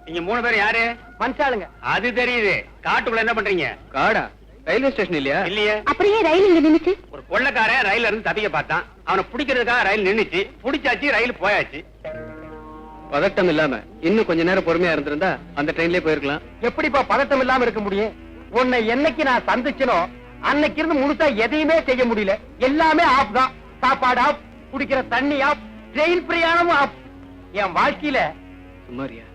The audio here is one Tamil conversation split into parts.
நீங்க 3 பேரும் யாரு? மனுஷாளுங்க. அது தெரியுது. காட்டுக்குள்ள என்ன பண்றீங்க? காடா? ரயில்வே ஸ்டேஷன் இல்லையா? இல்லையே. அப்புறம் ஏன் ரயில் இங்க நின்னுச்சு? ஒரு கொள்ளக்காரன் ரயில்ல இருந்து தப்பிக்க பார்த்தான். அவனை பிடிக்கிறதுக்காக ரயில் நின்னுச்சு. பிடிச்சாச்சு, ரயில் போயாச்சு. பதட்டம் இல்லாம இன்னும் கொஞ்ச நேரம் பொறுமையா இருந்திருந்தா அந்த ட்ரெயின்லயே போயிருக்கலாம். எப்படிப்பா பதட்டம் இல்லாம இருக்க முடியும்? உன்னை என்னைக்கு நான் சந்திச்சனோ அன்னைக்கு இருந்து முழுசா எதையுமே செய்ய முடியல. எல்லாமே ஆப் தான். சாப்பாடு ஆப், குடிக்கிற தண்ணி ஆப், ட்ரெயின் பிரயாணமும் ஆப். என் வாழ்க்கையில சுமாரியா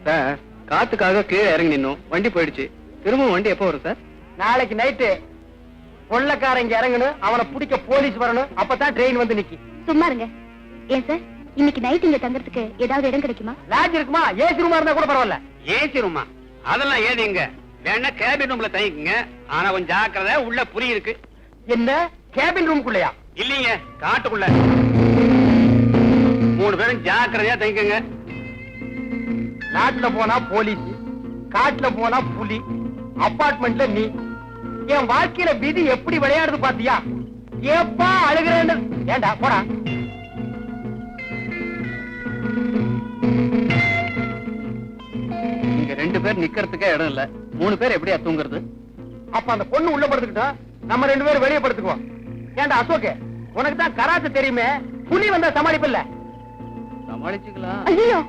சார், காத்துக்காக கீழே இறங்கி நின்னோம், வண்டி போயிடுச்சு. திரும்ப வண்டி எப்போ வரும் சார்? நாளைக்கு நைட்டு கொள்ளக்காரன் இங்க இறங்கணும், அவனை பிடிக்க போலீஸ் வரணும், அப்பதான் ட்ரெயின் வந்து நிக்கி. சும்மா இருங்க. ஏன் சார், இன்னைக்கு நைட் இங்க தங்கறதுக்கு ஏதாவது இடம் கிடைக்குமா? லாட்ஜ் இருக்குமா? ஏசி ரூமா இருந்தா கூட பரவாயில்ல. ஏசி ரூமா? அதெல்லாம் ஏதிங்க. வேணா கேபின் ரூம்ல தங்கிக்குங்க. ஆனா கொஞ்சம் ஜாக்கிரதை, உள்ள புலி இருக்கு. என்ன கேபின் ரூம்குள்ளயா? இல்லீங்க, காட்டுக்குள்ள. 3 பேரும் ஜாக்கிரதையா தங்கிக்கங்க. நாட்டுல போனா போலீஸ், காட்டுல போனா புலி, அபார்ட்மெண்ட்ல நீ. என் வாழ்க்கையில விதி எப்படி விளையாடுது பாத்தியா? ஏப்பா அழுகிறேன்னு. ஏண்டா போடா. இங்க 2 பேர் நிக்கிறதுக்கே இடம் இல்ல. 3 பேர் எப்படியா தூங்குறது? அப்ப அந்த பொண்ணு உள்ள படுத்துக்கிட்டோம், நம்ம 2 பேரும் வெளியே படுத்துக்குவோம். ஏண்டா அசோக், உனக்கு தான் கராத்தே தெரியுமே, புலி வந்தா சமாளிப்பில்ல? சமாளிச்சுக்கலாம். ஐயோ,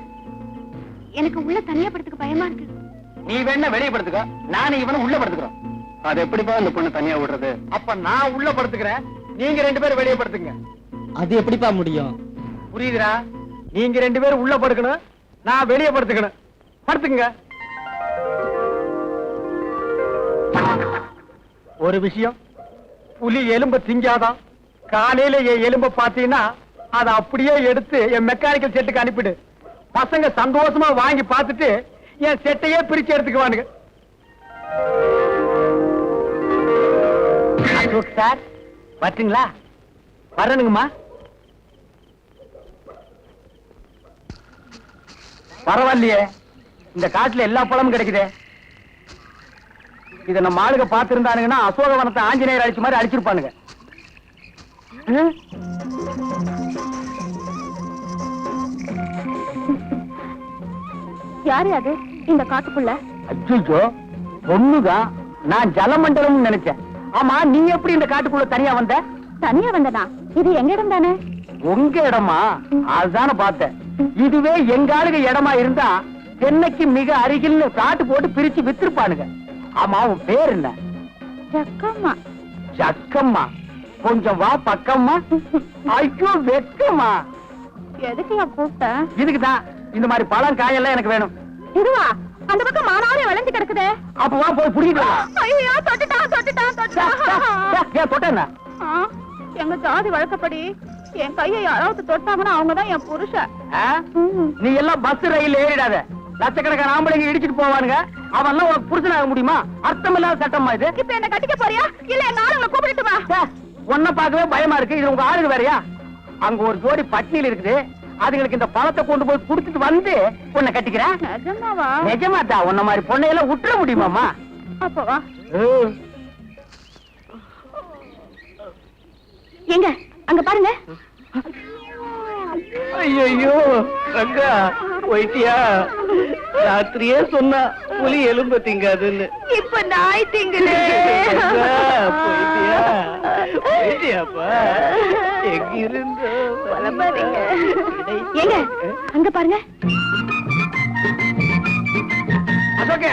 எனக்கு உள்ள தனியா படுத்துக்க பயமா இருக்கு. நீ வேணா வெளியே படுத்துக்க, நானும் இவனும் உள்ள படுத்துக்கிறோம். அது எப்படிப்பா அந்த பொண்ணு தனியா விடுறது? அப்ப நான் உள்ள படுத்துக்கிறேன், நீங்க 2 பேரும் வெளியே படுத்துங்க. அது எப்படிப்பா முடியும்? புரியுதுடா? நீங்க 2 பேரும் உள்ள படுக்கணும், நான் வெளியே படுத்துக்கணும். படுத்துங்க. ஒரு விஷயம், புலி எலும்ப திங்காதான். காலையில என் எலும்ப பாத்தீங்கன்னா அதை அப்படியே எடுத்து என் மெக்கானிக்கல் செட்டுக்கு அனுப்பிடு. பசங்க சந்தோஷமா வாங்கி பார்த்துட்டு என் செட்டையே பிரிச்சு எடுத்துக்குவானுங்க. அசோக் சார், வரட்டுங்களா? வரணுங்கம்மா. பரவாயில்லையே, இந்த காட்டுல எல்லா பழமும் கிடைக்குதே. இத நம்ம ஆளுங்க பாத்துருந்தானுங்கன்னா அசோகவனத்தை ஆஞ்சநேயர் அடிச்ச மாதிரி அடிச்சிருப்பானுங்க. யாரு அது இந்த காட்டுக்குள்ள? அச்சோ, பொண்ணுதான். நான் ஜலமண்டலம் நினைச்சேன். ஆமா, நீ எப்படி இந்த காட்டுக்குள்ள தனியா வந்த? தனியா வந்தனா? இது எங்க இடம் தானே? உங்க இடமா? அதுதானே பார்த்தேன். இதுவே எங்க ஆளுங்க இடமா இருந்தா சென்னைக்கு மிக அருகில் காட்டு போட்டு பிரிச்சு வித்திருப்பானுங்க. ஆமா, உன் பேர் என்ன? ஜக்கம்மா. ஜக்கம்மா? கொஞ்சம் வா பக்கம்மா. ஐயோ வெக்கம்மா. எதுக்கு கூப்பிட்ட? இதுக்குதான். இந்த மாதிரி பழம் காயெல்லாம் எனக்கு வேணும். இதுவா? அந்த பக்கம் மானாரே வளைஞ்சு கிடக்குதே. அப்ப வா போய் புடிக்கிட்டு வா. ஐயோ, தொட்டுட்டான் தொட்டுட்டான் தொட்டுட்டான். ஏன் தொட்ட என்ன? எங்க ஜாதி வழக்கப்படி என் கையை யாராவது தொட்டாங்கன்னா அவங்கதான் என் புருஷன். நீ எல்லாம் பஸ் ரயில் ஏறிடாத. லட்சக்கணக்கான ஆம்பளைங்க இடிச்சிட்டு போவானுங்க. அவன்லாம் உனக்கு புருஷனாக முடியுமா? அர்த்தம் இல்லாத சட்டமா இது? இப்ப என்ன கட்டிக்க போறியா இல்ல எங்க ஆளுங்களை கூப்பிட்டு வா? உன்ன பார்க்கவே பயமா இருக்கு. இது உங்க ஆளுங்க வேறையா? அங்க ஒரு ஜோடி பட்னியில் இருக்குது. அதுங்களுக்கு இந்த பழத்தை கொண்டு போய் குடுத்துட்டு வந்து உன்னை கட்டிக்கிறேன். நிஜமாவா? நிஜமாதா? உன்ன மாதிரி பொண்ணையெல்லாம் விட்டுற முடியுமாமா? அப்ப வா. எங்க அங்க பாருங்க. ஐயோ ரங்கா, போயிட்டியா? ராத்திரியே சொன்னா புலி எலும்ப திங்காதுன்னு. இப்ப நாய் திங்குது. போயிட்டியா? போயிட்டியாப்பா? எங்கிருந்து எங்க அங்க பாருங்க. அசோகே,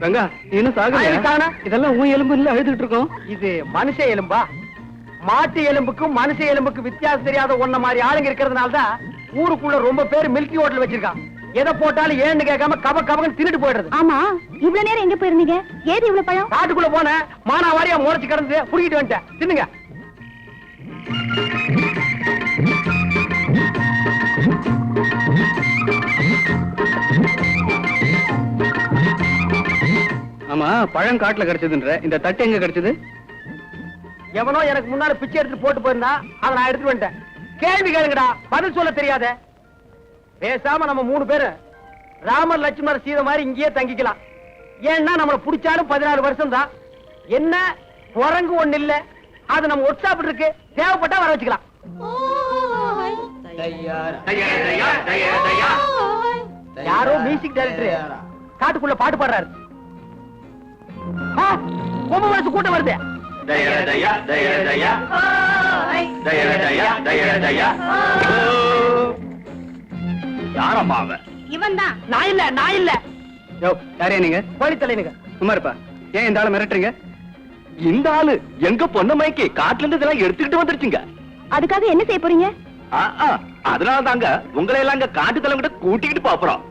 ரங்கா, இன்னும் சாகலையா? இதெல்லாம் உன் எலும்பு இல்ல, அழுதுகிட்டு இருக்கோம். இது மனுஷ எலும்பா? மாட்டு எலும்புக்கும் மனுஷ எலும்புக்கும் வித்தியாசம் தெரியாத ஒன்ன மாதிரி ஆளுங்க இருக்கிறதுனாலதான் ஊருக்குள்ள ரொம்ப பேர் மில்கி ஹோட்டல் வச்சிருக்கான். எதை போட்டாலும் ஏன்னு கேட்காம கப கபகன்னு தின்னுட்டு போயிடுறது. ஆமா, இவ்வளவு நேரம் எங்க போயிருந்தீங்க? ஏது இவ்வளவு பழம்? காட்டுக்குள்ள போன மானாவாரியா முறைச்சு கிடந்து புடிக்கிட்டு வந்துட்டேன். தின்னுங்க. ஆமா, பழம் காட்டுல கிடைச்சதுன்ற, இந்த தட்டு எங்க கிடைச்சது? எவனோ எனக்கு முன்னால பிச்சை எடுத்து போட்டு போயிருந்தா அதை நான் எடுத்துட்டு வந்துட்டேன். கேள்வி கேளுங்கடா, பதில் சொல்ல தெரியாத. பேசாம நம்ம 3 பேரு ராமர் லட்சுமணர் சீதை மாதிரி இங்கேயே தங்கிக்கலாம். ஏன்னா நம்மள புடிச்சாலும் 14 வருஷம் தான். என்ன குரங்கு ஒண்ணு இல்ல, அது நம்ம ஒர்க் ஷாப் இருக்கு, தேவைப்பட்டா வர வச்சுக்கலாம். யாரோ மியூசிக் டைரக்டர் காட்டுக்குள்ள பாட்டு பாடுறாரு. கொம்பு மனசு கூட்டம் வருது. யாரம்மா அவன்? இவன் தான். நான் இல்ல யோ, யாரே நீங்க? கோழி தலைனுங்க. சும்மா இருப்பா. ஏன் இந்த ஆளை மிரட்டுறீங்க? இந்த ஆளு எங்க பொண்ணு மைக்கு காட்டுல இருந்து இதெல்லாம் எடுத்துக்கிட்டு வந்துருச்சுங்க. அதுக்காக என்ன செய்ய போறீங்க? அதனால தாங்க உங்களை எல்லாம் இங்க காட்டு தலைங்கிட்ட கூட்டிக்கிட்டு போறோம்.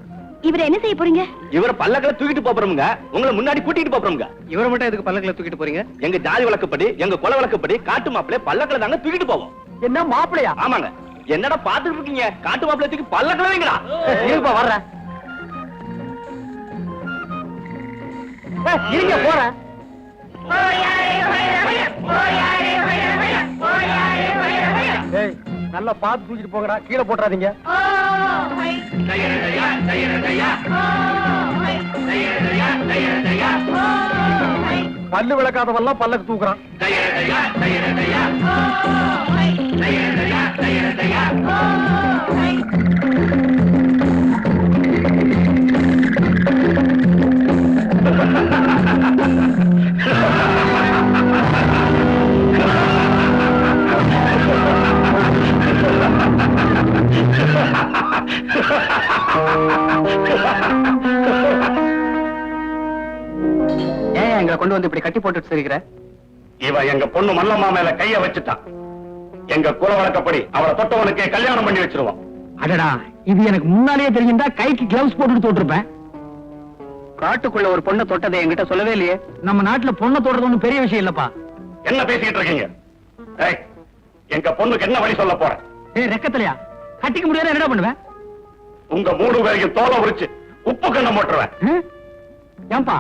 இவரை என்ன செய்ய போறீங்க? இவரை பல்லக்கில தூக்கிட்டு போறோம்ங்க. உங்களை முன்னாடி கூட்டிட்டு போறோம்ங்க. இவரை மட்டும் எதுக்கு பல்லக்கில தூக்கிட்டு போறீங்க? எங்க ஜாதி வழக்கப்படி, எங்க குல வழக்கப்படி காட்டு மாப்பிள்ளை பல்லக்கில தாங்க தூக்கிட்டு போவோம். என்ன மாப்பிளையா? ஆமாங்க. என்னடா பாத்துட்டு இருக்கீங்க? காட்டு மாப்பிள்ளை தூக்கி பல்லக்கில வைங்கடா. இருப்பா வர்றேன். இருங்க போறேன். ஏய், நல்லா பார்த்து தூக்கிட்டு போங்கடா, கீழே போட்டுறாதீங்க. பல்லு விளக்காதவெல்லாம் பல்லக்கு தூக்குறான். ஏன் எங்களை கொண்டு வந்து இப்படி கட்டி போட்டுட்டு சிரிக்கிற? இவன் எங்க பொண்ணு மல்லம்மா மேல கைய வச்சுட்டான். எங்க குல வழக்கப்படி அவளை தொட்டவனுக்கே கல்யாணம் பண்ணி வச்சிருவோம். அடடா, இது எனக்கு முன்னாலேயே தெரிஞ்சிருந்தா கைக்கு கிளவுஸ் போட்டுட்டு தோட்டிருப்பேன். காட்டுக்குள்ள ஒரு பொண்ணை தொட்டதை என்கிட்ட சொல்லவே இல்லையே. நம்ம நாட்டுல பொண்ணை தொடுறது ஒண்ணும் பெரிய விஷயம் இல்லப்பா. என்ன பேசிட்டு இருக்கீங்க? ஏய், எங்க பொண்ணுக்கு என்ன வழி சொல்ல போற? ஏய் ரெக்கத்தலையா, கட்டிக்க முடியாத என்ன பண்ணுவேன்? உங்க 3 பேரையும் தோலை உரிச்சு உப்பு கண்ணம் போட்டுருவேன். ஏன்பா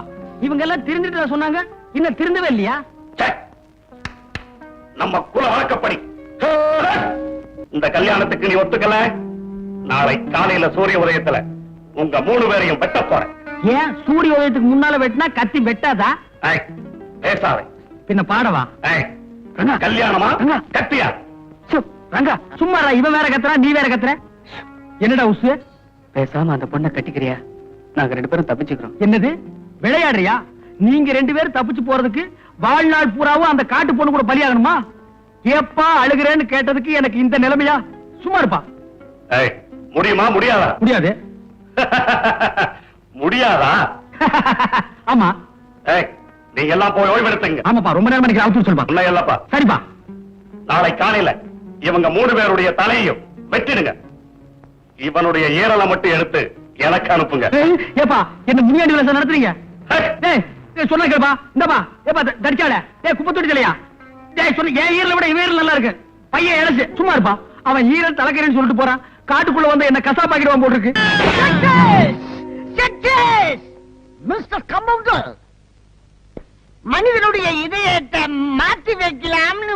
இவங்க எல்லாம் திருந்துட்டு சொன்னாங்க, இன்னும் திருந்தவே இல்லையா? ச்சே, நம்ம குல வழக்கப்படி இந்த கல்யாணத்துக்கு நீ ஒத்துக்கல, நாளை காலையில சூரிய உதயத்துல உங்க 3 பேரையும் வெட்ட போறேன். ஏன் சூரிய உதயத்துக்கு முன்னால வெட்டினா கத்தி வெட்டாதா? ஏய், பேசாதே. பின்ன பாடவா? ஏய், கல்யாணமா கத்தியா? ரங்கா சும்மா இவன் வேற கத்துறா, நீ வேற கத்துற. என்னடா உசு? பேசாம அந்த பொண்ணை கட்டிக்கிறியா? நாங்க 2 பேரும் தப்பிச்சுக்கிறோம். என்னது விளையாடுறியா? நீங்க 2 பேரும் தப்பிச்சு போறதுக்கு வாழ்நாள் பூராவும் அந்த காட்டு பொண்ணு கூட பலியாகணுமா? ஏப்பா அழுகிறேன்னு கேட்டதுக்கு எனக்கு இந்த நிலைமையா? சும்மா இருப்பா. ஏய், முடியுமா முடியாதா? முடியாது. முடியாதா? ஆமா. ஏய், நீங்க எல்லாம் போய் ஓய்வெடுத்துங்க. ஆமாப்பா, ரொம்ப நேரம் எனக்கு அவுத்து சொல்லுப்பா. உன்னை இல்லப்பா. சரிப்பா. நாளை காலையில இவங்க 3 பேருடைய தலையையும் வெட்டிடுங்க. இவனுடைய ஈரலை மட்டும் எடுத்து எனக்கு அனுப்புங்க. ஏப்பா என்ன முனியாண்டி விளையாட்டு நடத்துறீங்க? ஏய், சொன்ன கேப்பா. இந்தப்பா ஏப்பா தடிச்சால குப்பை தொட்டிலையா? சொன்ன என் ஈரலை விட இவன் ஈரல் நல்லா இருக்கு. பையன் இழைச்சு சும்மா இருப்பா. அவன் ஈரல் தலைக்கறேன்னு சொல்லிட்டு போறான். காட்டுக்குள்ள வந்து என்ன கசாப்பாக்கிடுவான் போட்டுருக்கு. மிஸ்டர் கம்பவுண்டர், மனிதனுடைய இதயத்தை மாத்தி வைக்கலாம்னு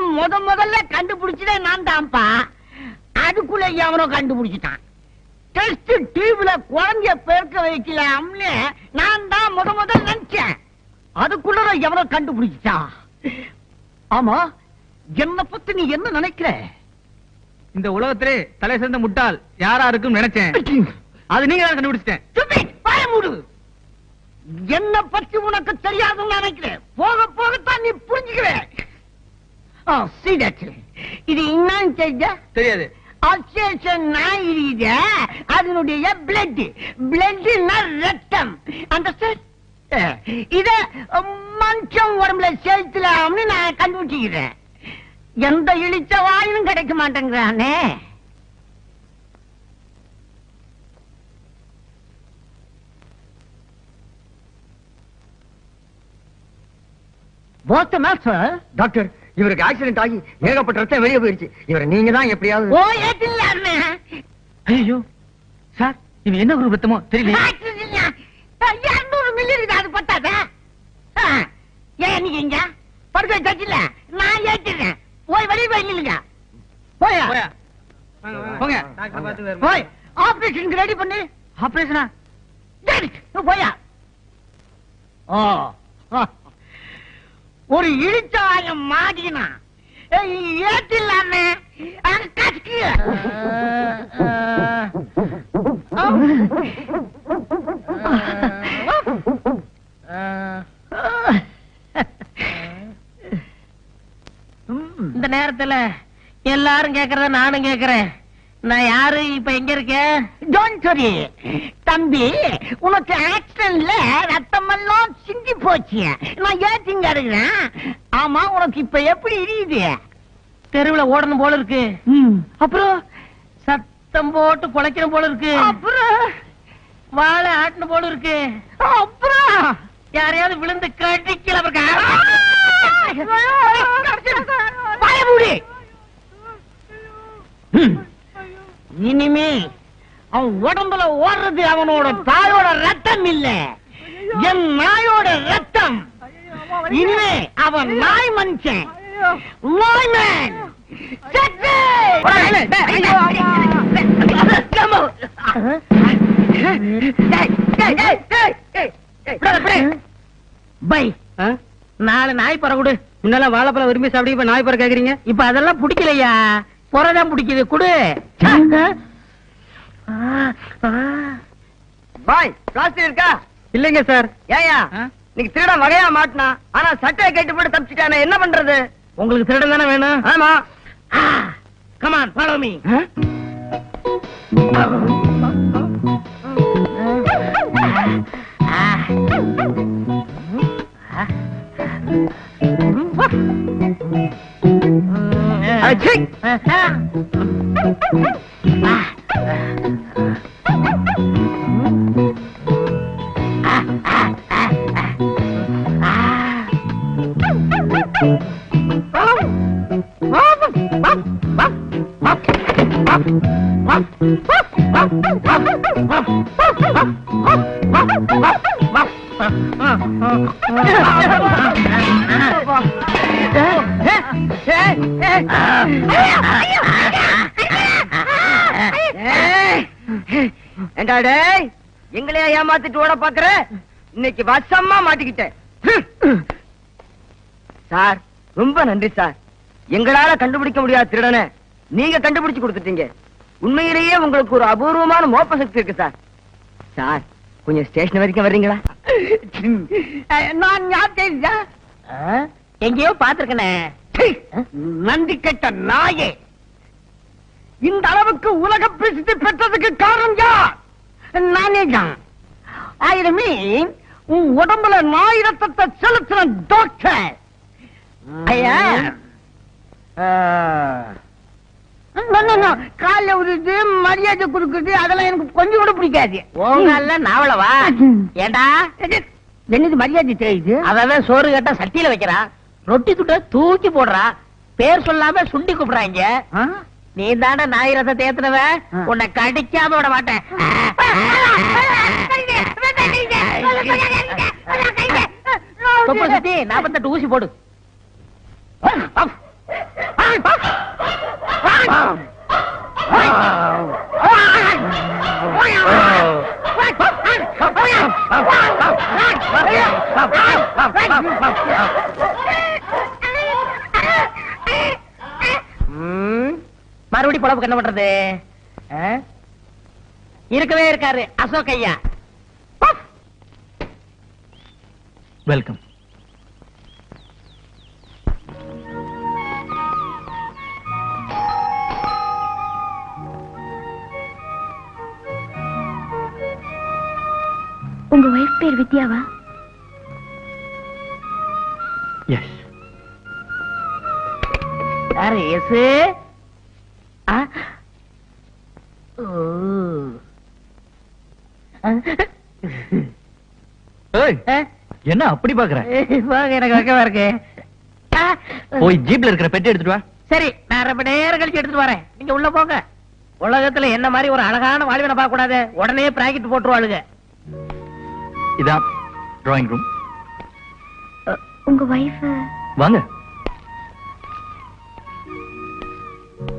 முதல்ல கண்டுபிடிச்சதே நான் தான்ப்பா. அதுக்குள்ள எவனோ கண்டுபிடிச்சிட்டான். டெஸ்ட் டியூப்ல குழந்தைய பெருக்க வைக்கலாம்னு நான் தான் முதல்ல நினைச்சேன். அதுக்குள்ள எவனோ கண்டுபிடிச்சிட்டான். ஆமா, என்ன பத்தி நீ என்ன நினைக்கிற? இந்த உலகத்திலே தலை சிறந்த முட்டாள் யாரா இருக்கும் நினைச்சேன். அது நீங்க தான் கண்டுபிடிச்சிட்டேன். பயமுடு. என்ன பத்தி உனக்கு தெரியாதுன்னு நினைக்கிறேன். போக போகத்தான் நீ புரிஞ்சுக்கிற. இது என்னன்னு தெரிஞ்ச? தெரியாது. அதனுடைய பிளட் ரத்தம். இத மனுஷன் உடம்புல செலுத்தலாம்னு நான் கண்டுபிடிச்சுக்கிறேன். எந்த இழிச்ச வாயிலும் கிடைக்க மாட்டேங்கிறானே. டாக்டர், இவருக்கு ஆக்சிடென்ட் ஆகி ஏகப்பட்ட ரத்தம் வெளியே போயிருச்சு. இவரை நீங்க தான் எப்படியாவது. ஓ ஏத்தில்லாமே. ஐயோ சார், இவன் என்ன குரூப் ரத்தமோ தெரியல. 200 மில்லி இருக்குது, அது பத்தாதா? ஏன் நீங்க இங்க படுக்க தச்சில நான் ஏத்திடுறேன். போய் வெளியே போய் நில்லுங்க. போயா போங்க. போய் ஆபரேஷனுக்கு ரெடி பண்ணு. ஆபரேஷனா? போயா. ஒரு இழிச்சாயம் மாட்டினா ஏத்தில்லாமே. இந்த நேரத்துல எல்லாரும் கேக்குறத நானும் கேக்குறேன். நான் யாரு, இப்ப எங்க இருக்கேன்? டோன்ட் வரி தம்பி, உனக்கு ஆக்சிடென்ட்ல ரத்தம் எல்லாம் சிந்தி போச்சு. நான் ஏத்திங்க இருக்கிறேன். ஆமா, உனக்கு இப்ப எப்படி இருக்குது? தெருவுல ஓடணும் போல இருக்கு. அப்புறம் சத்தம் போட்டு குலைக்கணும் போல இருக்கு. அப்புறம் வாழை ஆட்டணும் போல இருக்கு. அப்புறம் யாரையாவது விழுந்து கடிக்கல. பயமுடி. இனிமே அவன் உடம்புல ஓடுறது அவனோட தாயோட ரத்தம் இல்ல, என் நாயோட ரத்தம். இனிமே அவன் நாய் மனுஷன், நாய்மேன். பை 4 நாய் பற கொடு. முன்னெல்லாம் வாழைப்பழம் விரும்பி சாப்பிட்டு இப்ப நாய் பற கேக்குறீங்க? இப்ப அதெல்லாம் பிடிக்கலையா, புறதான் பிடிக்குது. குடு. பாய், பிளாஸ்டிக் இருக்கா? இல்லைங்க சார். ஏயா நீங்க திருட வகையா மாட்டினா, ஆனா சட்டையை கேட்டு போட்டு தப்பிச்சுட்டானே, என்ன பண்றது? உங்களுக்கு திருடன் தானே வேணும்? ஆமா. Come on, follow me. எங்களையா ஏமாத்திட்டு ஓட பாக்குற? இன்னைக்கு வசமா மாட்டிக்கிட்டேன் சார். ரொம்ப நன்றி சார். எங்களால கண்டுபிடிக்க முடியாத திருடனை நீங்க கண்டுபிடிச்சு கொடுத்துட்டீங்க. உண்மையிலேயே உங்களுக்கு ஒரு அபூர்வமான மோப்ப சக்தி இருக்கு சார். சார், கொஞ்சம் ஸ்டேஷன் வரைக்கும் வர்றீங்களா? நான் எங்கேயோ பாத்துருக்கனே. நன்றி கெட்ட நாயே, இந்த அளவுக்கு உலக பிரசித்தி பெற்றதுக்கு காரணம் யார்? நானே தான். ஆயிரமே உன் உடம்புல நாய் ரத்தத்தை செலுத்தின டாக்டர். ஐயா, கால உருது மரியாதை கொடுக்குறது அதெல்லாம் எனக்கு கொஞ்சம் கூட பிடிக்காது. உங்க நாவளவா? ஏண்டா என்னது மரியாதை தெரியுது? அதான் சோறு கேட்டா சட்டியில வைக்கிறான், ரொட்டி துட்ட தூக்கி போடுறா, பேர் சொல்லாம சுண்டி கூப்பிடுறாங்க. நீ தானே நாய் ரசத்தை ஏத்துனவ, உன்னை கடிக்காம விட மாட்டேன். சுத்தி 48 ஊசி போடு. மறுபடி பொழப்புக்கு என்ன பண்றது? இருக்கவே இருக்காரு அசோக் ஐயா. வெல்கம். உங்க வைஃப் பேர் வித்யாவா? எஸ். யாரு எஸ்? என்ன அப்படி பாக்குற? எனக்கு வைக்கவா இருக்கு. போய் ஜீப்ல இருக்கிற பெட்டி எடுத்துட்டு வா. சரி, நான் ரொம்ப நேரம் கழிச்சு எடுத்துட்டு வரேன். நீங்க உள்ள போங்க. உலகத்துல என்ன மாதிரி ஒரு அழகான வாழ்வினை பார்க்க கூடாது, உடனே பிராக்கெட் போட்டுருவாளுங்க. இதான் டிராயிங் ரூம். உங்க வைஃப்? வாங்க.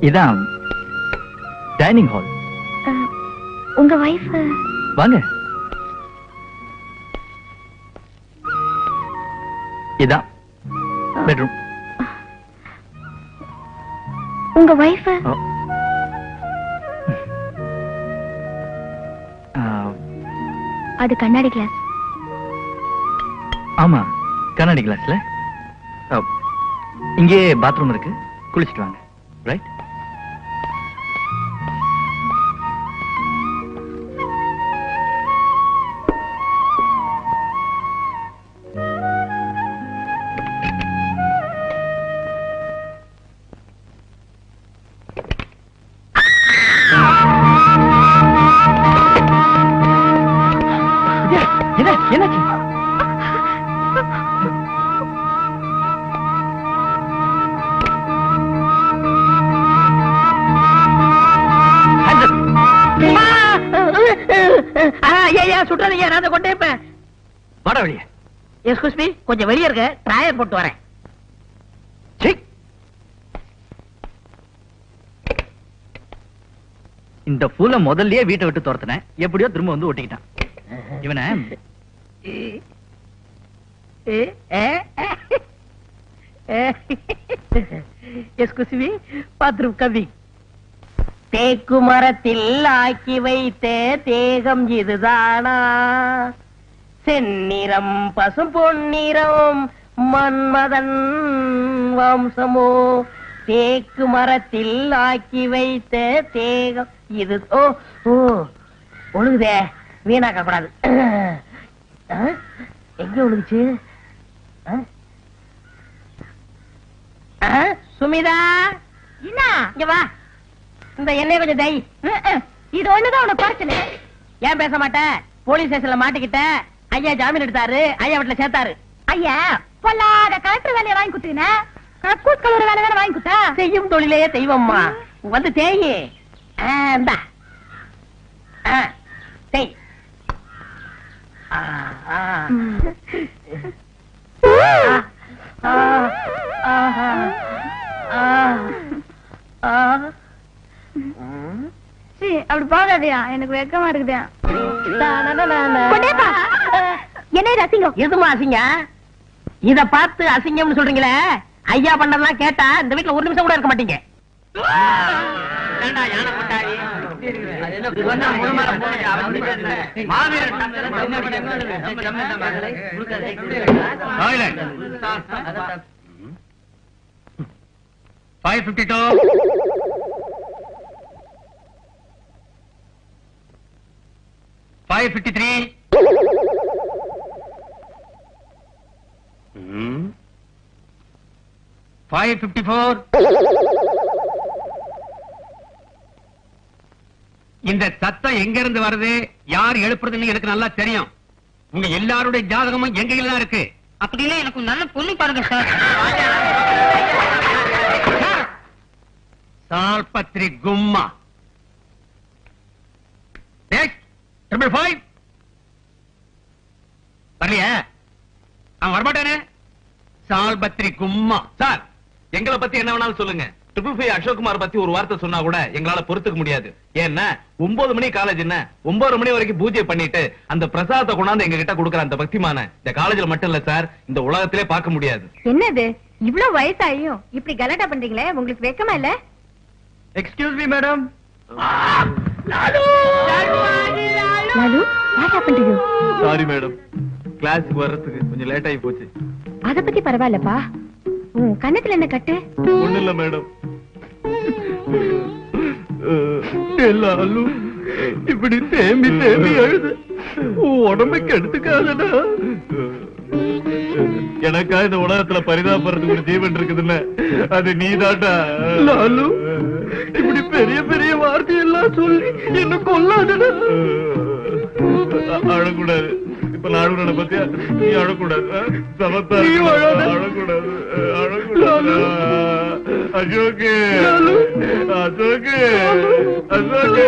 இதான் டைனிங் ஹால். உங்க வைஃப்? வாங்க. இதான் பெட்ரூம். உங்க வைஃப்? அது கண்ணாடி கிளாஸ். ஆமா, கண்ணாடி கிளாஸ்ல. இங்கே பாத்ரூம் இருக்கு, குளிச்சிட்டு வாங்க. ரைட்? என்னாச்சு? சுற்றாதீங்க, நான் கொண்டே இருப்பேன். வாட வழிய. எஸ்கூஸ் மீ, கொஞ்சம் வெளியே இருக்க, ட்ராயர் போட்டு வரேன். இந்த பூல முதல்லயே வீட்டை விட்டு துரத்துனேன், எப்படியோ திரும்ப வந்து ஒட்டிக்கிட்டான். இவனை எஸ்கூஸ் மீ, பாத்ரூம் கவி. தேக்கு மரத்தில் ஆக்கி வைத்த தேகம் இதுதானா? செந்நிறம் பசும் பொன்னிறம் மன்மதன் வம்சமோ? தேக்கு மரத்தில் ஆக்கி வைத்த தேகம் இது. ஓ ஓ, ஒழுகுதே, வீணாக்க கூடாது. எங்க ஒழுகுச்சு? சுமிதா, என்ன? இங்க வா. இந்த எண்ணெய் கொஞ்சம் தை. இது ஒண்ணுதான் உனக்கு பிரச்சனை. ஏன் பேச மாட்டேன்? போலீஸ் ஸ்டேஷன்ல மாட்டிக்கிட்ட. ஐயா ஜாமீன் எடுத்தாரு, ஐயா வீட்டுல சேர்த்தாரு. ஐயா, பொல்லாத கலெக்டர் வேலையை வாங்கி கொடுத்தீங்கன்னா கக்கூஸ் கலர் வேலை தானே வாங்கி கொடுத்தா? செய்யும் தொழிலையே தெய்வம்மா. வந்து தேயி. இந்தா. தேய். அப்படி பாக்காதியா, எனக்கு வெக்கமா இருக்குதா. என்ன அசிங்கம்? எதுமா அசிங்க? இத பார்த்து அசிங்கம்னு சொல்றீங்களே, ஐயா பண்ணதெல்லாம் கேட்டா இந்த வீட்டுல ஒரு நிமிஷம் கூட இருக்க மாட்டீங்க. இந்த சத்தம் எங்க இருந்து வருது, யார் எழுப்புறதுன்னு எனக்கு நல்லா தெரியும். உங்க எல்லாருடைய ஜாதகமும் எங்க எல்லாம் இருக்கு. அப்படின்னா எனக்கு நல்ல பொண்ணு பாருங்க சார். சால்பத்ரி கும்மா 555 வரலையா? அவன் வரமாட்டானே. சால்பத்ரி கும்மா. சார், எங்களை பத்தி என்ன வேணாலும் சொல்லுங்க. 555 அசோக்குமார் பத்தி ஒரு வார்த்தை சொன்னா கூட எங்களால பொறுத்துக்க முடியாது. ஏன்னா 9 மணி காலேஜ் என்ன, 9 மணி வரைக்கும் பூஜை பண்ணிட்டு அந்த பிரசாதத்தை கொண்டாந்து எங்க கிட்ட கொடுக்குற அந்த பக்திமான இந்த காலேஜ்ல மட்டும் இல்ல சார், இந்த உலகத்திலே பார்க்க முடியாது. என்னது இவ்ளோ வயசாயும் இப்படி கலாட்டா பண்றீங்களே, உங்களுக்கு வெக்கமா இல்ல? Excuse me madam. Lalu, what happened to you? Sorry madam, கிளாஸ்க்கு வர்றதுக்கு கொஞ்சம் லேட் ஆகி போச்சு. அத பத்தி பரவாயில்லப்பா. உன் கண்ணத்துல என்ன கட்டு? ஒண்ணு இல்ல மேடம். எல்லாரும் இப்படி தேம்பி தேம்பி அழுது உடம்புக்கு எடுத்துக்காதடா. எனக்கா இந்த உலகத்துல பரிதாபப்படுறதுக்கு ஒரு ஜீவன் இருக்குதுல்ல, அது நீதாட்டா. லாலு, இப்படி பெரிய பெரிய வார்த்தையெல்லாம் சொல்லி என்ன கொல்லாதடா. அழக்கூடாது. இப்ப நான் அழுகுறத பத்தியா? நீ அழக்கூடாது. சமத்தா அழக்கூடாது. அழக்கூடாது. அசோக்கு, அசோக்கு, அசோக்கு.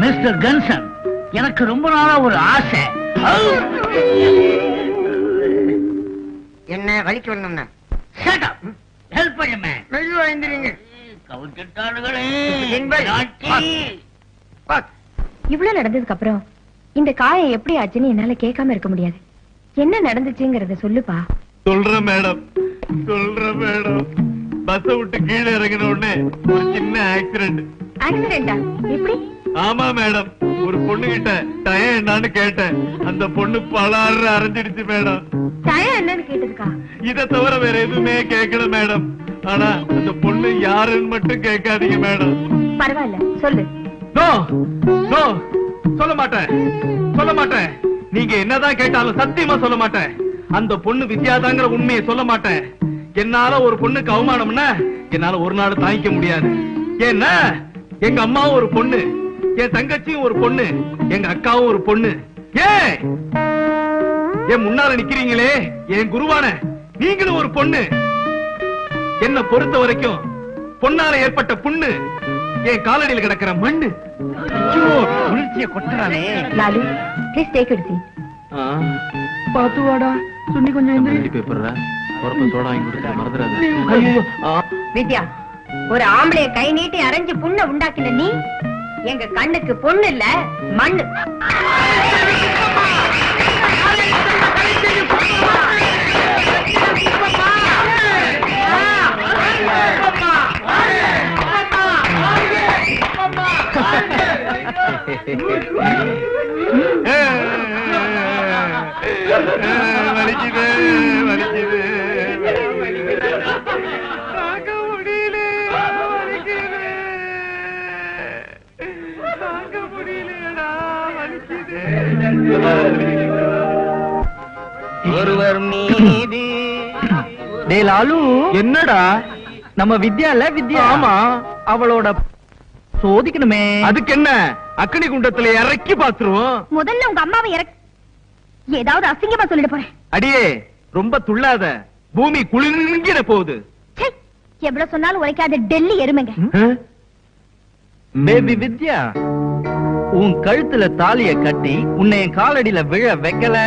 மிஸ்டர் கன்சன், எனக்கு ரொம்ப நாளா ஒரு ஆசை. என்ன வலிக்கு வரணும்னா ஹெல்ப் பண்ணுமே. மெதுவா எந்திரிங்க. கவுத்துட்டானுங்களே. இவ்வளவு நடந்ததுக்கு அப்புறம் இந்த காயம் எப்படி ஆச்சுன்னு என்னால கேட்காம இருக்க முடியாது. என்ன நடந்துச்சுங்கறத சொல்லுப்பா. சொல்றேன் மேடம், சொல்றேன் மேடம். பஸ் விட்டு கீழே இறங்கின உடனே ஒரு சின்ன ஆக்சிடென்ட். ஆக்சிடென்டா? எப்படி? ஆமா மேடம், ஒரு பொண்ணு கிட்ட டயம் என்னன்னு கேட்டேன். அந்த பொண்ணு பலாறு அரைஞ்சிடுச்சு மேடம். டயம் என்னன்னு கேட்டதுக்கா? இத தவிர வேற எதுவுமே கேட்கல மேடம். ஆனா அந்த பொண்ணு யாருன்னு மட்டும் கேட்காதீங்க மேடம். பரவாயில்ல, சொல்லு. நோ நோ, சொல்ல மாட்டேன், சொல்ல மாட்டேன். நீங்க என்னதான் கேட்டாலும் சத்தியமா சொல்ல மாட்டேன். அந்த பொண்ணு வித்யாதாங்கிற உண்மையை சொல்ல மாட்டேன். என்னால ஒரு பொண்ணுக்கு அவமானம்னா என்னால ஒரு நாள் தாங்கிக்க முடியாது. ஏன்னா எங்க அம்மாவும் ஒரு பொண்ணு, என் தங்கச்சியும் ஒரு பொண்ணு, எங்க அக்காவும் ஒரு பொண்ணு. என் முன்னால நிக்கிறீங்களே என் குருவான நீங்களும் ஒரு பொண்ணு. என்ன பொறுத்த வரைக்கும் பொண்ணால ஏற்பட்ட புண்ணு என் காலடியில் கிடக்கிற மண்ணு. உணர்ச்சியை கொட்டுறானே. Lalu, please take it seat. பாத்து வாடா. சுண்ணி கொஞ்சம் எந்திரி. பேப்பர்ல பொறுப்பு சோடா வாங்கி கொடுத்து மறந்துடாத. வித்யா, ஒரு ஆம்பளைய கை நீட்டி அரைஞ்சு புண்ணை உண்டாக்கின நீ எங்க கண்ணுக்கு பொண்ணு இல்ல மண்ணு. வலிக்குது வலிக்குது தாங்க முடியல, வலிக்குது தாங்க முடியலடா, வலிக்குது. ஒருவர் மீது. டேய் லாலு, என்னடா நம்ம வித்யால வித்யா? ஆமா, அவளோட சோதிக்கணுமே. அதுக்கு என்ன, அக்னி குண்டத்துல இறக்கி பாத்துருவோம். முதல்ல உங்க அம்மாவை ஏதாவது அசிங்கமா சொல்லிட போறேன். அடியே ரொம்ப துள்ளாத, பூமி குளிர்கிற போகுது. ச்சே, எவ்வளவு சொன்னாலும் உரைக்காத டெல்லி எருமைங்க. பேபி வித்யா, உன் கழுத்துல தாலிய கட்டி உன்னை என் காலடியில விழ வைக்கல.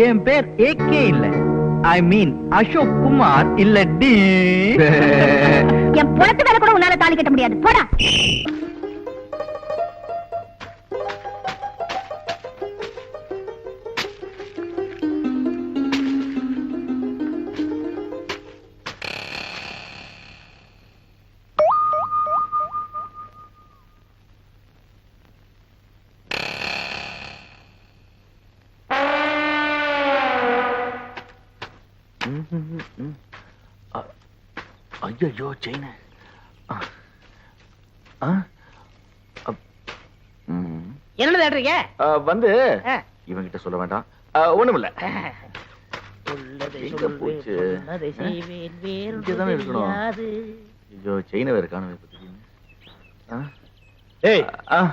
என் பேர் ஏகே இல்ல, ஐ மீன் அசோக் குமார் இல்ல டி. என் புறத்து வேலை கூட உன்னால தாலி கட்ட முடியாது. போடா. ஐயோ செயின் என்ன தேடுறீங்க? வந்து இவங்கிட்ட சொல்ல வேண்டாம், ஒண்ணுமில்ல. எங்க போச்சு? இங்கதானே இருக்கணும். ஐயோ செயின வேற காணவே. ஏய்,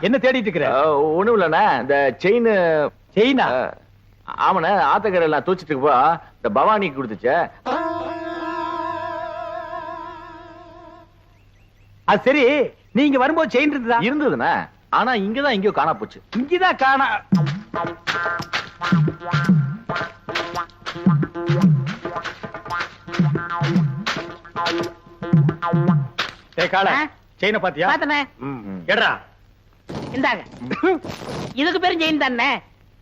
என்ன தேடிட்டு இருக்கிற? ஒண்ணுமில்லண்ணா, இந்த செயின். செயினா? ஆமாண்ணே, ஆத்தக்கரை எல்லாம் தூச்சிட்டு இருக்கப்போ இந்த பவானிக்கு கொடுத்துச்சே. அது சரி, நீங்க வரும்போது செயின் இருந்ததா? இருந்ததுண்ணா, ஆனா இங்கதான் எங்கயோ காணா போச்சு. இங்கதான் காணா. ஏய் காளை, செயினை பாத்தியா? பாத்தனே. எடா. இந்தாங்க. இதுக்கு பேரும் செயின் தானே.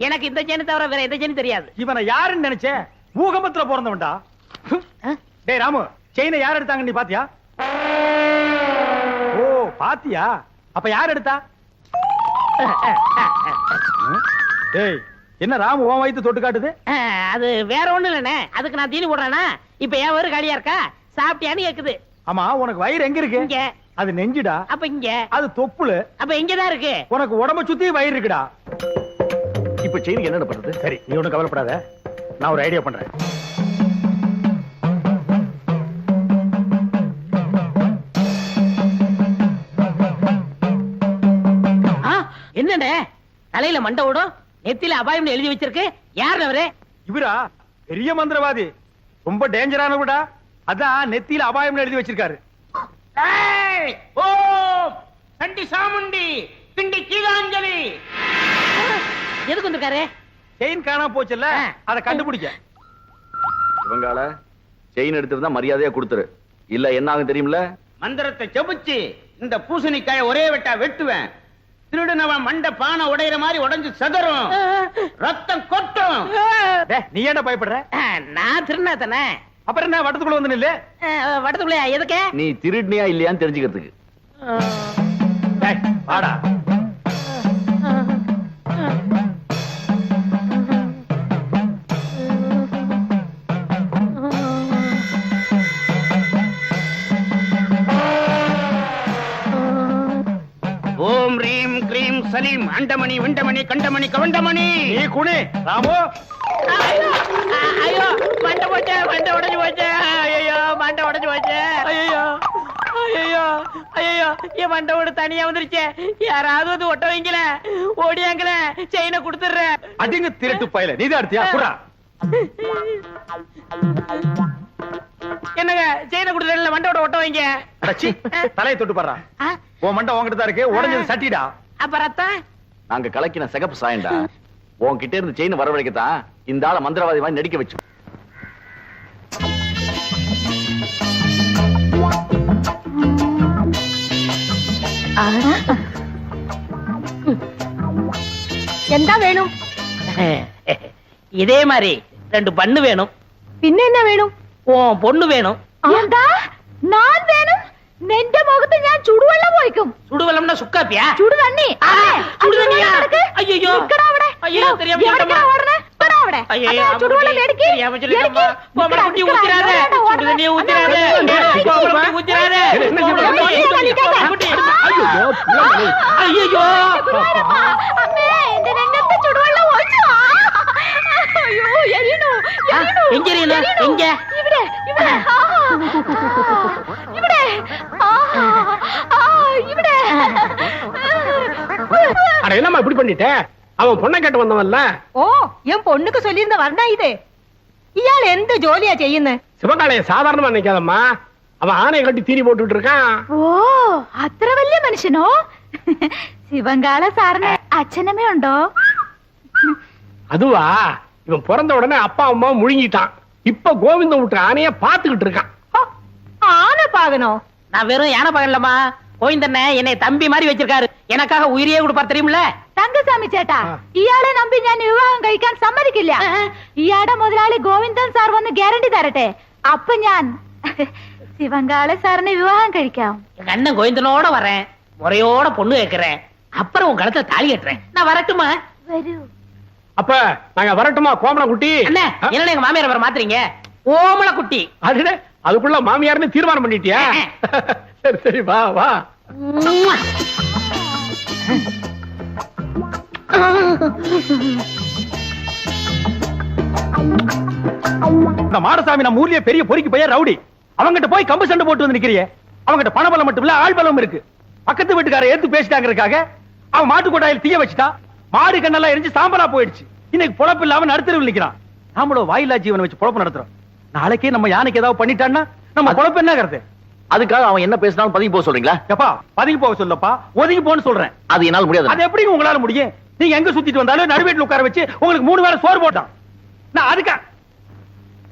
எனக்கு இந்த செயின் தவிர வேற எந்த செயின் தெரியாது. இவனை யாருன்னு நினைச்சே? பூகம்பத்துல பிறந்தவன்டா. டேய் ராமு, செயினை யார் எடுத்தாங்க நீ பாத்தியா? ஓ பாத்தியா? அப்ப யார் எடுத்தா? டேய், என்ன ராமு உன் வயித்து தொட்டு காட்டுது? அது வேற ஒண்ணு இல்லனே, அதுக்கு நான் தீனி போடுறேனா? இப்ப ஏன் வயிறு காலியா இருக்கா? சாப்பிட்டியான்னு கேக்குது. ஆமா, உனக்கு வயிறு எங்க இருக்கு? இங்க. அது நெஞ்சுடா. அப்ப இங்க. அது தொப்புளு. அப்ப இங்கதான் இருக்கு. உனக்கு உடம்ப சுத்தி வயிறு இருக்குடா. இப்ப செயினுக்கு என்ன பண்றது? சரி, நீ ஒண்ணும் கவலைப்படாத, நான் ஒரு ஐடியா பண்றேன். என்னடே தலையில மண்டை ஓடும், நெத்தில அபாயம் எழுதி வச்சிருக்கு. யார் அவரு? இவரா? பெரிய மந்திரவாதி, ரொம்ப டேஞ்சரானவடா. அதான் நெத்தியில அபாயம் எழுதி வச்சிருக்காரு. ஓ சண்டி சாமுண்டி பிண்டி கீழாஞ்சலி. எதுக்கு வந்திருக்காரு? செயின் காணாம போச்சுல்ல, அதை கண்டுபிடிக்க. இவங்கால செயின் எடுத்திருந்தா மரியாதையா கொடுத்துரு, இல்ல என்ன ஆகும் தெரியுமில்ல? மந்திரத்தை செபிச்சு இந்த பூசணிக்காய ஒரே வெட்டா வெட்டுவேன். திருடுனவன் மண்ட பானை உடையிற மாதிரி உடைஞ்சு சதறும், ரத்தம் கொட்டும். நீ என்ன பயப்படுற? நான் திருநா தானே. அப்புறம் என்ன வட்டத்துக்குள்ள வந்து நில்லு. வடத்துக்குள்ளே எதுக்கு? நீ திருடினியா இல்லையான்னு தெரிஞ்சுக்கிறதுக்கு. வாடா. ஓம் ரீம் கிரீம் சலீம் அண்டமணி விண்டமணி கண்டமணி கவண்டமணி. நீ குனி ராமு. ஐயோ மண்டை போச்சு, மண்டை உடைஞ்சு போச்சு. ஐயோ மண்டை உடைஞ்சு போச்சு. ஐயோ ஐயோ ஐயோ என் மண்டை ஓடு தனியா வந்துருச்சு. யாராவது வந்து ஒட்ட வைங்கள, ஓடியாங்கள, செயினை கொடுத்துடுறேன். அடிங்க திருட்டு பயல. நீதான் எடுத்தியா? குறா. என்னங்க செயினை கொடுத்துறேன், மண்டோட ஒட்ட வைங்க. தலையை தொட்டு பாடுறா. உன் மண்டை உங்ககிட்ட தான் இருக்கு, உடஞ்சது சட்டிடா. அப்ப ரத்தம் நாங்க கலக்கின சிகப்பு சாயண்டா. உன்கிட்ட இருந்து செயின் வரவழைக்கத்தான் இந்த ஆள மந்திரவாதி மாதிரி நடிக்க வச்சு. என்ன வேணும்? இதே மாதிரி 2 பண்ணு வேணும். പിന്നെ എന്നാ വേണം? உன் பொண்ணு வேணும். എന്താ ഞാൻ വേണം? നിന്റെ മുഖത്ത് ഞാൻ ചുടുവെള്ളം ഒഴിക്കും. சுடுவெள்ளம்னா சுக்காப்பியா? ചുടുതണ്ണി. சுடுதண்ணியா? ஐயோ ஐயோ தெரியாம சொல்லிட்டேம்மா. ஐயோ ചുടുവെള്ളം എടുക്ക്. தெரியாம சொல்லிட்டேம்மா. கோமல குட்டி ஊத்திராத, சுடுதண்ணியை ஊத்திராத, கோமல குட்டி ஊத்திராத. ஐயோ അമ്മേ എന്റെ രംഗത്ത് ചുടുവെള്ളം ഒഴിച്ചു. അയ്യോ എരിയണു. எங்க எரியணும்? எங்க? ഇവിടെ ഇവിടെ ഇവിടെ ഇവിടെ. அட என்னம்மா இப்படி பண்ணிட்ட? அவன் பொண்ணை கேட்டு வந்தவன்ல. ഓ ഞാൻ പൊണ്ണുക്ക് ചൊല്ലിയിരുന്ന വർണ്ണ ഇത്. ഇയാൾ എന്ത് ജോലിയാ ചെയ്യുന്നത്? சிவகாலைய சாதாரணமா நினைக்காதம்மா. அவன் ஆணையை கட்டி தீனி போட்டுட்டு இருக்கான். ഓ അത്ര വലിയ മനുഷ്യനോ? ശിവങ്കാള സാറിന് അച്ഛനമ്മേ ഉണ്ടോ? அதுவா, இவன் பிறந்த உடனே அப்பா அம்மா முழுங்கிட்டான். இப்ப கோவிந்தம் விட்டு ஆணைய பாத்துக்கிட்டு இருக்கான். ஆன பாகனோ? நான் வெறும் யானை பகல்லம்மா. கோவிந்தண்ணே என்னை தம்பி மாதிரி வச்சிருக்காரு. எனக்காக உயிரியே கொடுப்பார் தெரியுமில்ல? തങ്കസ്വാമി ചേട്ടാ, ഇയാളെ നമ്പി ഞാൻ വിവാഹം കഴിക്കാൻ സമ്മതിക്കില്ല. ഇയാളുടെ മുതലാളി ഗോവിന്ദൻ സാർ വന്ന് ഗ്യാരണ്ടി തരട്ടെ. അപ്പൊ ഞാൻ ശിവങ്കാള സാറിനെ വിവാഹം കഴിക്കാം. எங்க அண்ணன் கோவிந்தனோட வரேன், முறையோட பொண்ணு கேட்கிறேன். அப்புறம் உன் கழுத்துல தாலி கட்டுறேன். நான் வரட்டுமா? വരൂ. அப்ப நாங்க வரட்டுமா கோமல குட்டி? அண்ணே என்ன எங்க மாமியார் வர மாத்துறீங்க? ஓமல குட்டி. அதுல அதுக்குள்ள மாமியார்னு தீர்மானம் பண்ணிட்டியா? சரி சரி வா வா. இந்த மாடசாமி நம்ம ஊர்லயே பெரிய பொறுக்கி பையன் ரவுடி. அவங்கிட்ட போய் கம்பு சண்டை போட்டு வந்து நிக்கிறியே. அவங்கிட்ட பணபலம் மட்டும் இல்ல, ஆள் பலம் இருக்கு. பக்கத்து வீட்டுக்கார ஏத்து பேசிட்டாங்கிறதுக்காக அவன் மாட்டு கொட்டாயில் தீய வச்சுட்டான். மாடு கண்ணெல்லாம் எரிஞ்சு சாம்பலா போயிடுச்சு. இன்னைக்கு பொழப்பு இல்லாம நடுத்தருவில் நிக்கிறான். நாமளும் வாயிலா ஜீவனை வச்சு பொழப்பு நடத்துறோம். நாளைக்கே நம்ம யானைக்கு ஏதாவது பண்ணிட்டான்னா நம்ம பொழப்பு என்ன கருத்து? அதுக்காக அவன் என்ன பேசினாலும் பதுங்கி போக சொல்றீங்களா? எப்பா பதுங்கி போக சொல்லப்பா, ஒதுங்கி போன்னு சொல்றேன். அது என்னால முடியாது. அது எப்படி உங்களால முடியும்? நீங்க எங்க சுத்திட்டு வந்தாலும் நடுவேட்டில் உட்கார வச்சு உங்களுக்கு 3 வேளை சோறு போட்டான். நான் அதுக்கா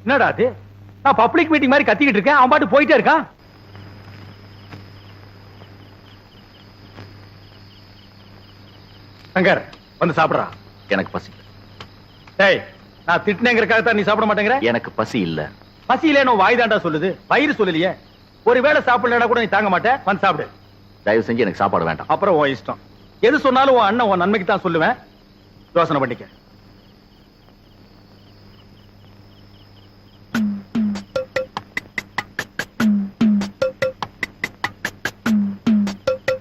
என்னடா அது? நான் பப்ளிக் மீட்டிங் மாதிரி கத்திக்கிட்டு இருக்கேன், அவன் பாட்டு போயிட்டே இருக்கான். சங்கர் வந்து சாப்பிடுறா. எனக்கு பசி. டேய், நான் திட்டினேங்கிறதுக்காக தான் நீ சாப்பிட மாட்டேங்கிற? எனக்கு பசி இல்ல. பசி இல்லைன்னு வாய் தாண்டா சொல்லுது, வயிறு சொல்லலையே. ஒருவேளை சாப்பிடலனா கூட நீ தாங்க மாட்டேன். வந்து சாப்பிடு. தயவு செஞ்சு எனக்கு சாப்பாடு வேண்டாம். அப்புறம் உன் இஷ்டம். எது சொன்னாலும் உன் அண்ணன் உன் நன்மைக்கு தான் சொல்லுவேன். யோசனை பண்ணிக்க.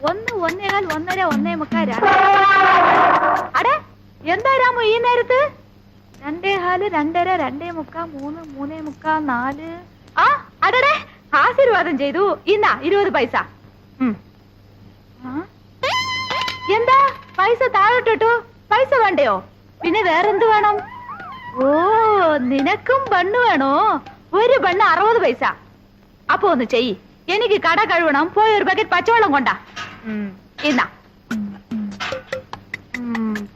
ഒന്ന് ഒന്നേകാൽ ഒന്നര ഒന്നേ മുക്കാൽ. അടേ എന്താ രാമു ഈ നേരത്ത്? 2:15 2:30 2:45 3 3:45 4. ആ അടടേ ആശീർവാദം ചെയ്തു. ഇന്നാ 20 പൈസ. എന്താ പൈസ താഴോട്ടിട്ടു? പൈസ വേണ്ടയോ? പിന്നെ വേറെന്ത് വേണം? ഓ നിനക്കും ബണ്ണ് വേണോ? ഒരു ബണ്ണ് 60 പൈസ. അപ്പൊ ഒന്ന് ചെയ്യ്, എനിക്ക് കട കഴുകണം. പോയി ഒരു ബക്കറ്റ് പച്ചവെള്ളം കൊണ്ടാ. ഇന്നാ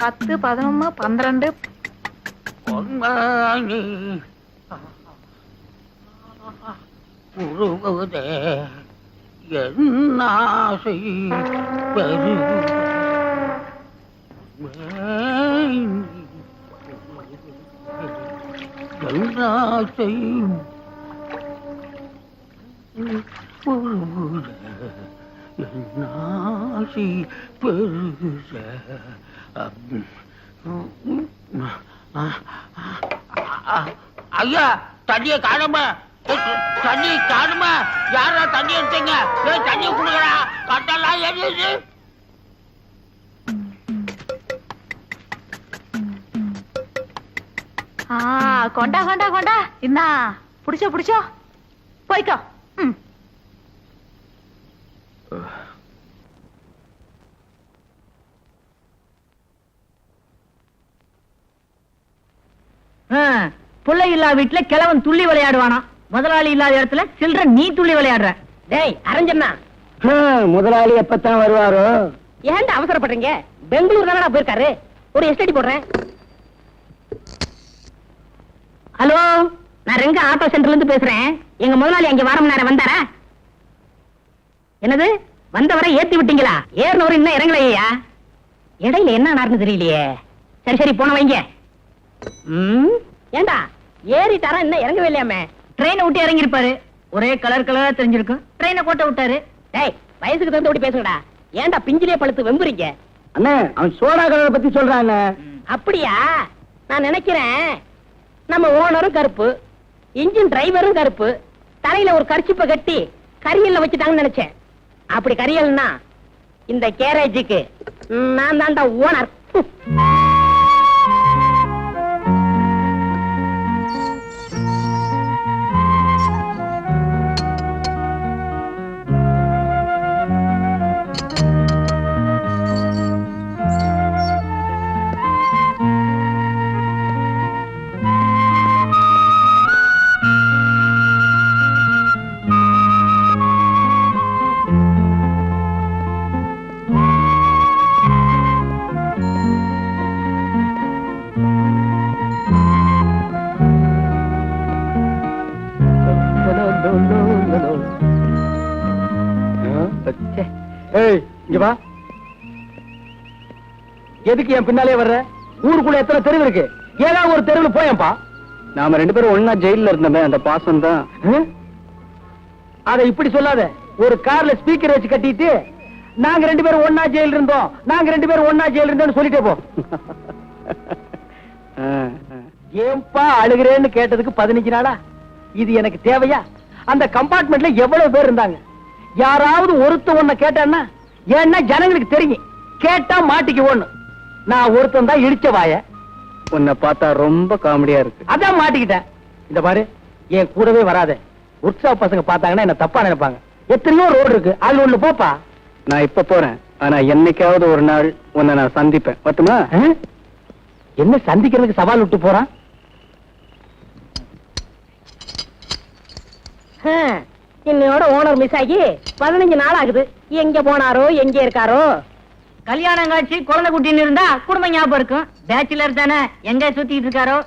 10 11 12. உருகுதே என்னாசை என்னாசை என்னாசி பெருச ஐயா தண்ணிய காணுமா தண்ணி காணுமா யாரா தண்ணி எடுத்தீங்க தண்ணிய குடுக்கறா கட்டெல்லாம் எரியுது கொண்டா கொண்டா கொண்டா இன்னா புடிச்சோ புடிச்சோ போய்க்கோ. பிள்ளை இல்லாத வீட்டுல கிழவன் துள்ளி விளையாடுவானா, முதலாளி இல்லாத இடத்துல சில்ற நீ துள்ளி விளையாடுற. டேய் அரஞ்சண்ணா, முதலாளி எப்பத்தான் வருவாரோ? ஏன்டா அவசரப்படுறீங்க? பெங்களூர் தானடா போயிருக்காரு. ஒரு எஸ்டடி போடுறேன். ஹலோ, நான் ரெங்க ஆட்டோ சென்டர்ல இருந்து பேசுறேன். எங்க முதலாளி அங்க வாரம் நேரம் வந்தாரா? என்னது வந்தவரை ஏத்தி விட்டீங்களா? ஏறினவரு இன்னும் இறங்கலையா? இடையில என்ன நடந்து தெரியலையே. சரி சரி போன வைங்க. ஏண்டா ஏறிட்டாரா இன்னும் இறங்கவே இல்லையாமே? ட்ரெயினை விட்டு இறங்கி இருப்பாரு. ஒரே கலர் கலரா தெரிஞ்சிருக்கும். ட்ரெயினை கோட்டை விட்டாரு. டேய் வயசுக்கு தகுந்த விட்டு பேசுங்கடா. ஏண்டா பிஞ்சிலே பழுத்து வெம்புறீங்க? அண்ணே அவன் சோடா கலரை பத்தி சொல்றான். அப்படியா? நான் நினைக்கிறேன் நம்ம ஓனரும் கருப்பு, இன்ஜின் டிரைவரும் கருப்பு, தலையில ஒரு கர்ச்சிப்பை கட்டி கரியல்ல வச்சுட்டாங்கன்னு நினைச்சேன். அப்படி கரியல்னா இந்த கேரேஜுக்கு நான் தான்டா ஓனர். எதுக்கு என் பின்னாலே வர்ற? ஊருக்குள்ள எத்தனை தெருவு இருக்கு? ஏதாவது ஒரு தெருவில் போயப்பா. நாம ரெண்டு பேரும் ஒன்னா ஜெயில இருந்தோமே, அந்த பாசம் தான். அதை இப்படி சொல்லாத. ஒரு கார்ல ஸ்பீக்கர் வச்சு கட்டிட்டு நாங்க ரெண்டு பேரும் ஒன்னா ஜெயில இருந்தோம், நாங்க ரெண்டு பேரும் ஒன்னா ஜெயில இருந்தோம் சொல்லிட்டே போ. ஏன்பா அழுகிறேன்னு கேட்டதுக்கு 15 நாளா? இது எனக்கு தேவையா? அந்த கம்பார்ட்மெண்ட்ல எவ்வளவு பேர் இருந்தாங்க. யாராவது ஒருத்த ஒன்ன கேட்டான்னா, ஏன்னா ஜனங்களுக்கு தெரியும் கேட்டா மாட்டிக்கு ஒண்ணு. நான் ஒருத்தன் தான் இடிச்ச வாய. உன்னை பார்த்தா ரொம்ப காமெடியா இருக்கு. அதான் மாட்டிக்கிட்டேன். இந்த பாரு, என் கூடவே வராத. உற்சாக பசங்க பார்த்தாங்கன்னா என்ன தப்பா நினைப்பாங்க. எத்தனையோ ரோடு இருக்கு, அதுல ஒண்ணு போப்பா. நான் இப்ப போறேன், ஆனா என்னைக்காவது ஒரு நாள் உன்னை நான் சந்திப்பேன். பத்துமா? என்ன சந்திக்கிறதுக்கு சவால் விட்டு போறான்? இன்னையோட ஓனர் மிஸ் ஆகி 15 நாள் ஆகுது. எங்க போனாரோ எங்க இருக்காரோ? கல்யாணம் காட்சி குழந்தை குட்டின்னு இருந்தா குடும்பம் ஞாபகம் இருக்கும். பேச்சுலர் தானே, எங்க சுத்திட்டு இருக்காரோ?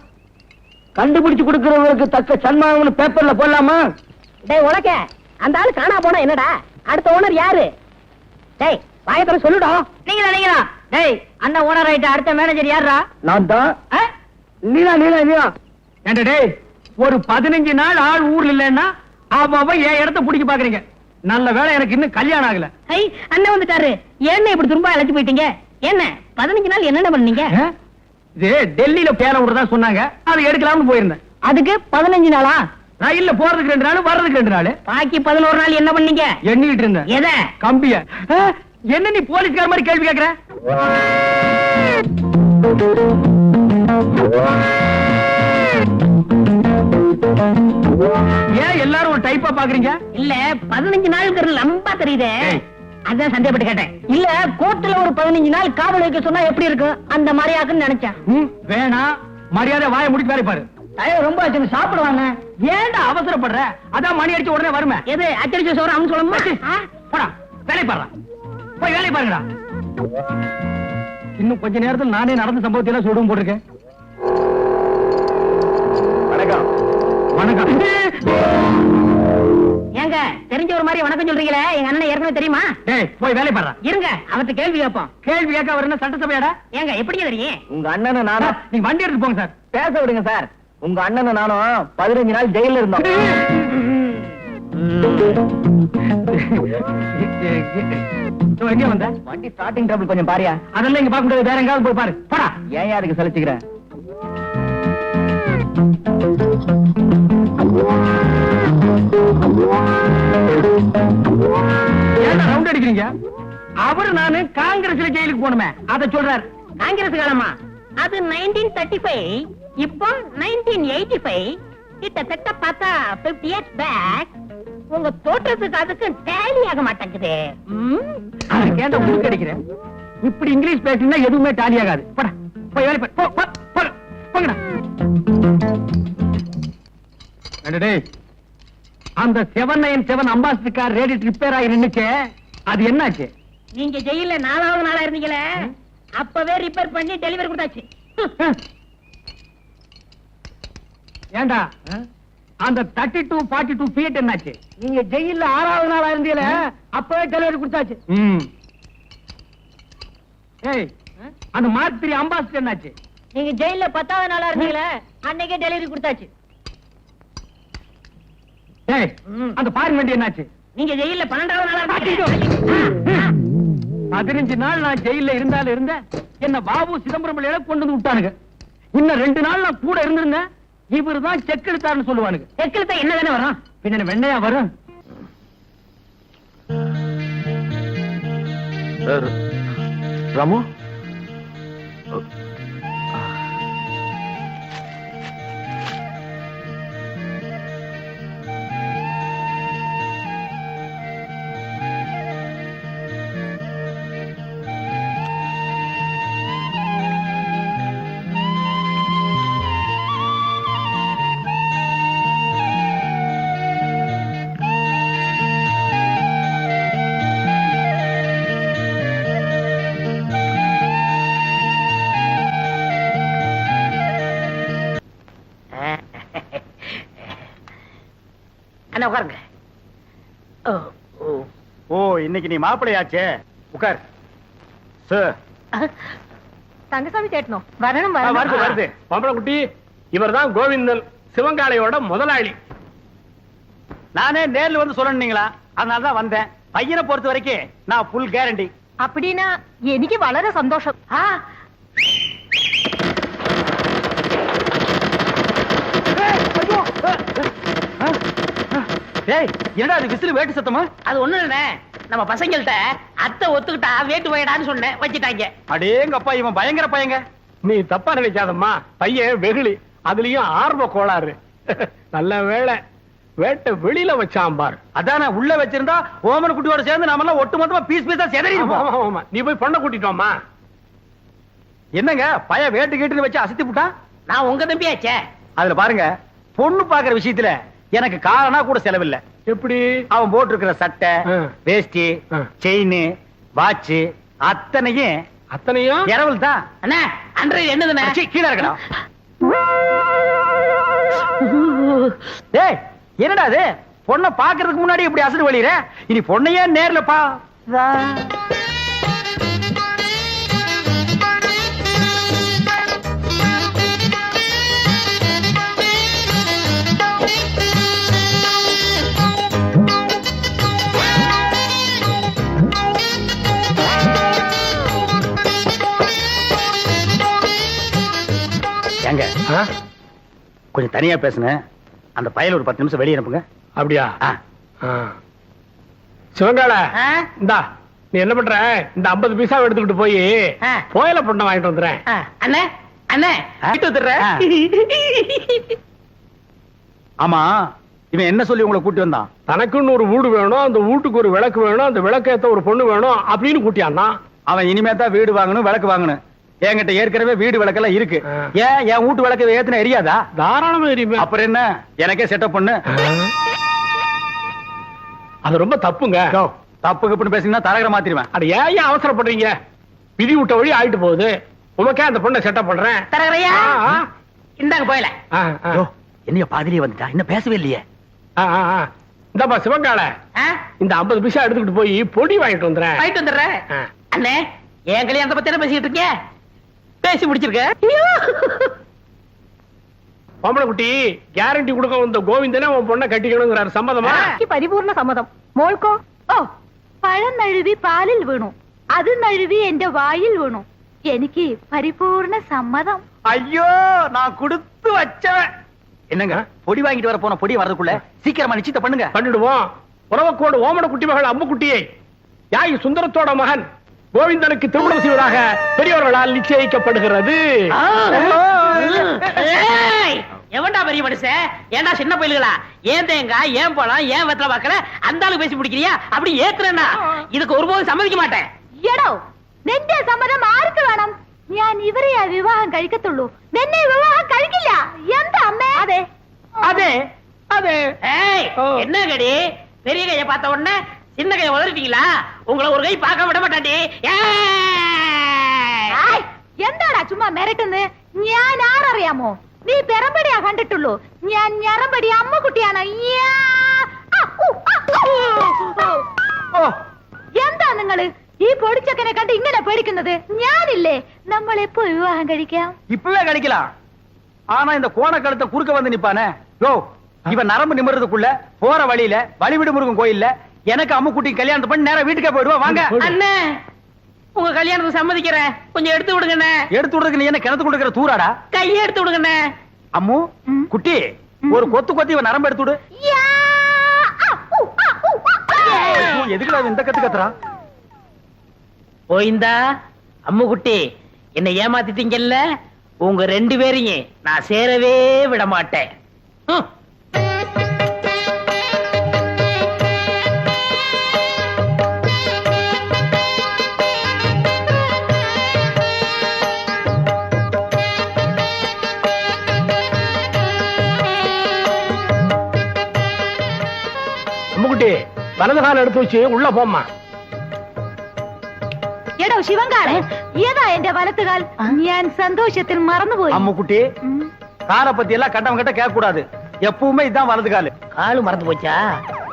கண்டுபிடிச்சு கொடுக்கிறவங்களுக்கு தக்க சன்மானம்னு பேப்பர்ல போடலாமா? டேய் உலக, அந்த ஆளு காணா போனா என்னடா? அடுத்த ஓனர் யாரு? டேய் வாயத்தோட சொல்லுடா. நீங்களா? டேய் அண்ணன் ஓனர் ஆயிட்ட, அடுத்த மேனேஜர் யாரா? நான் தான். நீலா நீலா நீலா. ஏண்டா டேய், ஒரு 15 நாள் ஆள் ஊர்ல இல்லன்னா அவன் என் இடத்த பிடிக்க பாக்குறீங்க. நல்ல வேலை எனக்கு இன்னும் கல்யாணம் ஆகல. அண்ணன் வந்துட்டாரு. என்ன இப்படி திரும்ப அழைச்சு போயிட்டீங்க? என்ன 15 நாள் என்னென்ன பண்ணீங்க? இது டெல்லியில பேர விடுறதா சொன்னாங்க, அதை எடுக்கலாம்னு போயிருந்தேன். அதுக்கு 15 நாளா? ரயில்ல போறதுக்கு 2 நாள், வர்றதுக்கு 2 நாள். பாக்கி 11 நாள் என்ன பண்ணீங்க? எண்ணிட்டு இருந்தேன். எத? கம்பிய. என்ன நீ போலீஸ்கார மாதிரி கேள்வி கேக்குற? ஏன் எல்லாரும் ஒரு டைப்பா பாக்குறீங்க? இல்ல 15 நாளுக்கு லம்பா தெரியுதே, அதான் சந்தேகப்பட்டு கேட்டேன். இல்ல கோர்ட்ல ஒரு 15 நாள் காவல் வைக்க சொன்னா எப்படி இருக்கும், அந்த மாதிரி ஆக்குன்னு நினைச்சேன். வேணாம், மரியாதை வாயை முடிச்சு வேலை பாரு. ரொம்ப ஆச்சு, சாப்பிடுவாங்க. ஏன்டா அவசரப்படுற? அதான் மணி அடிச்சு உடனே வருமே. எது அச்சடிச்ச சோறு அவன் சொல்லுமா? போடா வேலை பாரு, போய் வேலை பாருங்கடா. இன்னும் கொஞ்ச நேரத்தில் நானே நடந்த சம்பவத்தை எல்லாம் சொல்லுவோம் போட்டிருக்கேன். வணக்கம். வணக்கம். தெரிஞ்ச ஒரு மாதிரி வணக்கம் சொல்றீங்களே, எங்க அண்ணன் ஏற்கனவே தெரியுமா? டேய் போய் வேலை பாடுறா. இருங்க, அவர்கிட்ட கேள்வி கேட்போம். கேள்வி கேட்க அவர் என்ன சட்டசபையாடா? ஏங்க எப்படி தெரியும்? உங்க அண்ணனும் நானும் நீங்க வண்டி எடுத்து போங்க சார். பேச விடுங்க சார். உங்க அண்ணனும் நானும் 15 நாள் ஜெயில இருந்தோம். எங்க வந்த? வண்டி ஸ்டார்டிங் ட்ரபிள் கொஞ்சம் பாரியா. அதெல்லாம் இங்க பார்க்க முடியாது, வேற எங்காவது போய் பாரு. போடா. ஏன் அதுக்கு சலிச்சுக்கிறேன்? ஏன் ரவுண்ட் அடிக்கிறீங்க? அவரு நானு காங்கிரஸ்ல ஜெயிலுக்கு போனுமே, அத சொல்றாரு. காங்கிரஸ் காலமா? அது 1935, இப்போ 1985. கிட்டத்தட்ட பார்த்தா 50 years back. உங்க தோற்றத்துக்கு அதுக்கு டேலி ஆக மாட்டேங்குது. கேட்ட உங்களுக்கு அடிக்கிறேன். இப்படி இங்கிலீஷ் பேசினா எதுவுமே டாலி ஆகாது. போடா போய் வேலை பாரு. போங்கடா. டேய், அந்த 797 அம்பாசிடர் கார் ரேடியேட்டர் ரிப்பேர் ஆகி நின்னுச்சே, அது என்னாச்சு? நீங்க ஜெயில 4வது நாளா இருந்தீங்களே, அப்பவே ரிப்பேர் பண்ணி டெலிவரி கொடுத்தாச்சு. ஏண்டா அந்த 32, 42 ஃபீட் என்னாச்சு? நீங்க ஜெயில 6வது நாளா இருந்தீங்களே, அப்பவே டெலிவரி கொடுத்தாச்சு. ஏய், அந்த மார்க் 3 அம்பாசிடர் என்னாச்சு? நீங்க ஜெயில 10வது நாளா இருந்தீங்களே, அன்னைக்கே டெலிவரி கொடுத்தாச்சு. ஏய், அந்த ஃபாரின் வண்டி என்னாச்சு? நீங்க ஜெயில 12வது நாளா இருந்தீங்க. 15 நாள் நான் ஜெயில இருந்தாலும் இருந்தேன். என்ன பாபு சிதம்பரம் பிள்ளையில கொண்டு வந்து விட்டானுங்க. இன்னும் 2 நாள் நான் கூட இருந்திருந்தேன், இவருதான் செக் எடுத்தாருன்னு சொல்லுவானுங்க. செக் எடுத்தா என்ன தானே வரும்? பின்ன வெண்ணையா வரும். ராமு, அண்ணா உட்காருங்க. ஓ, இன்னைக்கு நீ மாப்பிளையாச்சே, உட்கார். சார், தங்கசாமி கேட்டணும். வரணும் வருது. பம்பளை குட்டி, இவர்தான் கோவிந்தன், சிவங்காளையோட முதலாளி. நானே நேர்ல வந்து சொல்லணுங்களா, அதனாலதான் வந்தேன். பையனை பொறுத்த வரைக்கும் நான் புல் கேரண்டி. அப்படின்னா எனக்கு வளர சந்தோஷம். ஏய், என்னடா அது விசில் வேட்டு சத்தமா? அது ஒண்ணு இல்ல, நம்ம பசங்கள்ட்ட அத்தை ஒத்துக்கிட்டா வேட்டு போயிடான்னு சொன்னேன், வச்சுட்டாங்க. அடேங்கப்பா, இவன் பயங்கர பையங்க. நீ தப்பா நினைக்காதம்மா, பையன் வெகுளி, அதுலயும் ஆர்வ கோளாறு. நல்ல வேளை வேட்டை வெளியில வச்சான் பார். அதான உள்ள வச்சிருந்தா ஓமன குட்டியோட சேர்ந்து நாம எல்லாம் ஒட்டு மொத்தமா பீஸ் பீஸா செதறி இருப்போம். நீ போய் பொண்ணை கூட்டிட்டோமா? என்னங்க பைய வேட்டு கேட்டு வச்சு அசத்தி விட்டான்? நான் உங்க தம்பியாச்சே. அதுல பாருங்க, பொண்ணு பாக்குற விஷயத்துல எனக்கு காரணா கூட செலவில்லை. எப்படி? அவன் போட்டு இருக்கிற சட்டை, வேஷ்டி, செயின், வாட்ச் அத்தனையும் இரவல் தான். அண்ணா, அன்றைய என்னதுண்ணே? கீழே இருக்கணும். டேய், என்னடா அது? பொண்ணை பாக்குறதுக்கு முன்னாடி இப்படி அசடு வழியிற, இனி பொண்ணையே நேர்ல பா. ஏங்க, கொஞ்சம் தனியா பேசுனேன். அந்த பயல ஒரு 10 நிமிஷம் வெளியே அனுப்புங்க. அப்படியா? சிவங்கால, இந்தா நீ என்ன பண்ற, இந்த 50 பைசா எடுத்துக்கிட்டு போய் கோயில பொண்ணை வாங்கிட்டு வந்துடுறேன். அண்ணே அண்ணே, ஆமா, இவன் என்ன சொல்லி உங்களை கூட்டி வந்தான்? தனக்குன்னு ஒரு வீடு வேணும், அந்த வீட்டுக்கு ஒரு விளக்கு வேணும், அந்த விளக்கேத்த ஒரு பொண்ணு வேணும் அப்படின்னு கூட்டியான்னா. அவன் இனிமே தான் வீடு வாங்கணும், விளக்கு வாங்கணும். என்கிட்ட ஏற்கனவே வீடு விளக்கெல்லாம் இருக்கு. ஏன் என் வீட்டு விளக்கு ஏத்துன எரியாதா? தாராளமா எரியுமே. அப்புறம் என்ன, எனக்கே செட்டப் பண்ணு. அது ரொம்ப தப்புங்க. தப்பு கப்புன்னு பேசிங்கன்னா தரகர மாத்திருவேன். அட ஏன் அவசரப்படுறீங்க? விதி விட்ட வழி ஆயிட்டு போகுது. உமக்கே அந்த பொண்ணை செட்டப் பண்றேன். தரகரையா, இந்தாங்க போயல. என்னைய பாதிரியே வந்துட்டா, இன்னும் பேசவே இல்லையே. இந்தப்பா சிவங்கால இந்த 50 பைசா எடுத்துக்கிட்டு போய் பொடி வாங்கிட்டு வந்துறேன். வாங்கிட்டு வந்துடுறேன். அண்ணே என் கல்யாணத்தை பத்தி என்ன பேசிக்கிட்டு இருக்கீங்க? பேசி முடிச்சிருக்க. பொம்பளை குட்டி கேரண்டி கொடுக்க வந்த கோவிந்தனே உன் பொண்ணை கட்டிக்கணுங்கிறாரு. சம்மதமா? പരിപൂർണ സമ്മതം. മോൾക്കോ? ഓ, പഴം നഴുവി പാലിൽ വീണു, അത് നഴുവി എന്റെ വായിൽ വീണു. എനിക്ക് പരിപൂർണ സമ്മതം. ஐயோ நான் கொடுத்து வச்சவன். என்னங்க பொடி வாங்கிட்டு வர போன பொடி வரதுக்குள்ள சீக்கிரமா நிச்சயத்தை பண்ணுங்க. பண்ணிடுவோம். உறவக்கோடு ஓமன குட்டி மகள் அம்முக்குட்டியை யாய் சுந்தரத்தோட மகன் கோவிந்தனுக்கு திருமணம் செய்வதாக பெரியவர்களால் நிச்சயிக்கப்படுகிறது. எவன்டா பெரிய மனுஷன்? ஏன்டா சின்ன பயில்களா? ஏன் தேங்காய், ஏன் பழம், ஏன் வெத்தலை பாக்கல அந்த ஆளு பேசி பிடிக்கிறியா? அப்படி ஏத்துறேன்னா இதுக்கு ஒருபோதும் சம்மதிக்க மாட்டேன். എടോ, നിന്റെ സമ്മതം ആർക്ക് വേണം? ഞാൻ ഇവരെയാ വിവാഹം കഴിക്കത്തുള്ളൂ, നിന്നെ വിവാഹം കഴിക്കില്ല. എന്താ അമ്മേ? അതെ அதே அதே. ஏய் என்ன கடி? பெரிய கையை பார்த்த உடனே சின்ன கையை உதறிட்டீங்களா? உங்களை ஒரு கை பார்க்க விட மாட்டாண்டி. എന്താടാ ചുമ്മാ മിരട്ടുന്നത്? ഞാൻ ആരറിയാമോ? നീ പെറമ്പടിയാ കണ്ടിട്ടുള്ളൂ, ഞാൻ ഞറമ്പടി അമ്മുകുട്ടിയാണ്. എന്താ നിങ്ങള് ഈ പൊടിച്ചക്കനെ കണ്ട് ഇങ്ങനെ പേടിക്കുന്നത്? ഞാനില്ലേ, നമ്മൾ എപ്പോ വിവാഹം കഴിക്കാം? இப்பவே கிடைக்கலாம். ஆனா இந்த கோணக்கழுத்தை குறுக்க வந்து நிப்பானே, யோ இவன் நரம்பு நிமிர்றதுக்குள்ள போற வழியில வழிவிடு முருகன் கோயில்ல எனக்கு அம்முக்குட்டி கல்யாணத்தை பண்ணி நேரா வீட்டுக்கே போயிடுவா. வாங்க அண்ணே, உங்க கல்யாணத்துக்கு சம்மதிக்கிறேன், கொஞ்சம் எடுத்து விடுங்கண்ணே. எடுத்து விடுறதுக்கு நீ என்ன கிணத்து கொடுக்கிற தூராடா? கையை எடுத்து விடுங்கண்ணே. அம்மு குட்டி ஒரு கொத்து கொத்தி இவன் நரம்பு எடுத்து விடு. எதுக்குடா இந்த கத்து கத்துறா? போயிந்தா அம்மு குட்டி, என்ன ஏமாத்திட்டீங்கல்ல, உங்க 2 பேரையும் நான் சேரவே விட மாட்டேன். அம்முக்குட்டி வலது கால எடுத்து வச்சு உள்ள போம்மா. എടോ ശിവങ്കാളെ, ഏതാ എന്റെ വലത്തുകാൽ? ഞാൻ സന്തോഷത്തിൽ മറന്നുപോയി. அம்முக்குட்டி காரை பத்தி எல்லாம் கட்டம் கட்ட கேட்க கூடாது. எப்பவுமே இதான் வலது காலு. காலு மறந்து போச்சா?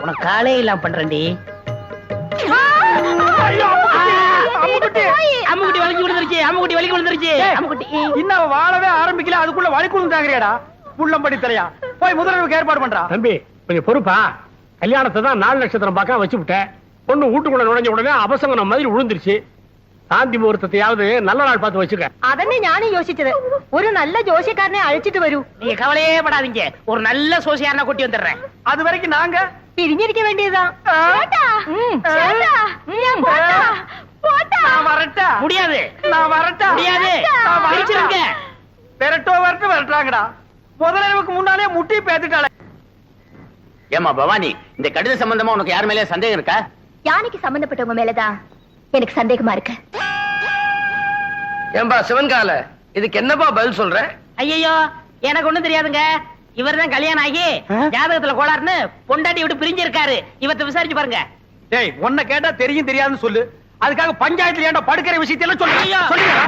உனக்கு காலே இல்லாம பண்றேன்டி. அம்முக்குட்டி வலிக்கு விழுந்துருச்சு, அம்முக்குட்டி வலிக்கு விழுந்துருச்சு. அம்முக்குட்டி இன்னும் வாழவே ஆரம்பிக்கல, அதுக்குள்ள வலிக்கு விழுந்தாங்கறியாடா? புள்ளம்படி தலையா, போய் முதல்வருக்கு ஏற்பாடு பண்றா. தம்பி கொஞ்சம் பொறுப்பா. கல்யாணத்தை தான் 4 நட்சத்திரம் பார்க்க வச்சு விட்டேன். பொண்ணு வீட்டுக்குள்ள நுழைஞ்ச உடனே அபசங்கனம் மாதிரி விழுந்துருச்சு. சாந்தி முகூர்த்தத்தையாவது நல்ல நாள் பார்த்து வச்சுக்க. അതന്നെ ഞാനും യോசிച്ചത്. ഒരു നല്ല ജോഷിക്കാരനെ അഴിച്ചിട്ട് വരൂ. நீங்க கவலையே படாதீங்க, ஒரு நல்ல சோசியாரனா கூட்டி வந்துடுறேன். அது வரைக்கும் நாங்க പിരിഞ്ഞിരിക്ക വേണ്ടിയതാ. நான் வரட்டா? முடியாது, நான் வரட்டா? முடியாது. பிரிச்சிருங்க. விரட்டோ வரட்டு விரட்டுறாங்கடா. முதல்வருக்கு முன்னாலே முட்டி பேத்துட்டாளே. ஏமா பவானி, இந்த கடித சம்பந்தமா உனக்கு யார் மேலே சந்தேகம் இருக்கா? யானைக்கு சம்பந்தப்பட்டவங்க மேலதான் எனக்கு சந்தேகமா இருக்கு. ஏம்பா சிவன்கால, இதுக்கு என்னப்பா பதில் சொல்ற? ஐயோ எனக்கு ஒண்ணும் தெரியாதுங்க. இவர்தான் கல்யாணம் ஆகி ஜாதகத்துல கோளாறுன்னு பொண்டாட்டி விட்டு பிரிஞ்சிருக்காரு. இவத்தை விசாரிச்சு பாருங்க. டேய், உன்னை கேட்டா தெரியும் தெரியாதுன்னு சொல்லு. அதுக்காக பஞ்சாயத்துல ஏன்டா படுக்கிற விஷயத்தையெல்லாம் சொல்லு. ஐயோ,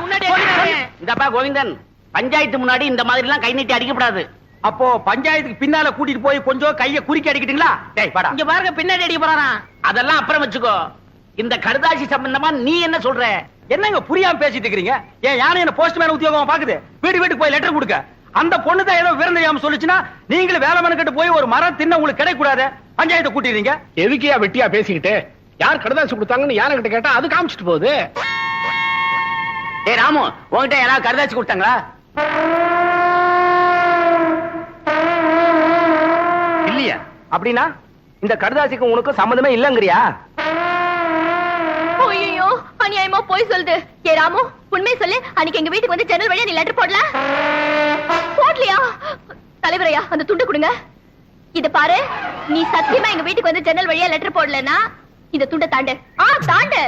முன்னாடி அடிக்கிறாரு. இந்தப்பா கோவிந்தன், பஞ்சாயத்து முன்னாடி இந்த மாதிரி எல்லாம் கை நீட்டி அடிக்கப்படாது. அப்போ பஞ்சாயத்துக்கு பின்னால கூட்டிட்டு போய் கொஞ்சம் கைய குறுக்கி அடிக்கிட்டீங்களா? டேய் வாடா. இங்க பாருங்க, பின்னாடி அடிக்க போறாராம். அதெல்லாம் அப்புறம் வச்சுக்கோ. இந்த கடுதாசி சம்பந்தமா நீ என்ன சொல்ற? என்னங்க புரியாம பேசிட்டு இருக்கீங்க? ஏன் யானை என்ன போஸ்ட்மேன் உத்தியோகமா பாக்குது? வீட்டுக்கு போய் லெட்டர் கொடுக்க. அந்த பொண்ணு தான் ஏதோ விவரம் தெரியாம சொல்லுச்சுன்னா நீங்களும் வேலை மனக்கிட்டு போய் ஒரு மரம் தின்ன உங்களுக்கு கிடைக்க கூடாது. பஞ்சாயத்தை கூட்டிடுறீங்க. எதுக்கியா வெட்டியா பேசிக்கிட்டு? யார் கடுதாசி கொடுத்தாங்கன்னு யானை கிட்ட கேட்டா அது காமிச்சிட்டு போகுது. ஏ ராமு, உன்கிட்ட யாராவது கடுதாசி கொடுத்தாங்களா? இல்லையா? அப்படின்னா இந்த கடுதாசிக்கு உனக்கு சம்மந்தமே இல்லங்கறியா? ஐயோ, அநியாயமா போய் சொல்லுது. ஏ ராமு, உண்மை சொல்லு. அன்னைக்கு எங்க வீட்டுக்கு வந்து ஜன்னல் வழியா நீ லெட்டர் போடலையா? தலைவரையா, அந்த துண்டு கொடுங்க. இத பாரு, நீ சத்தியமா எங்க வீட்டுக்கு வந்து ஜன்னல் வழியா லெட்டர் போடலன்னா இந்த துண்டை தாண்டு. தாண்டு.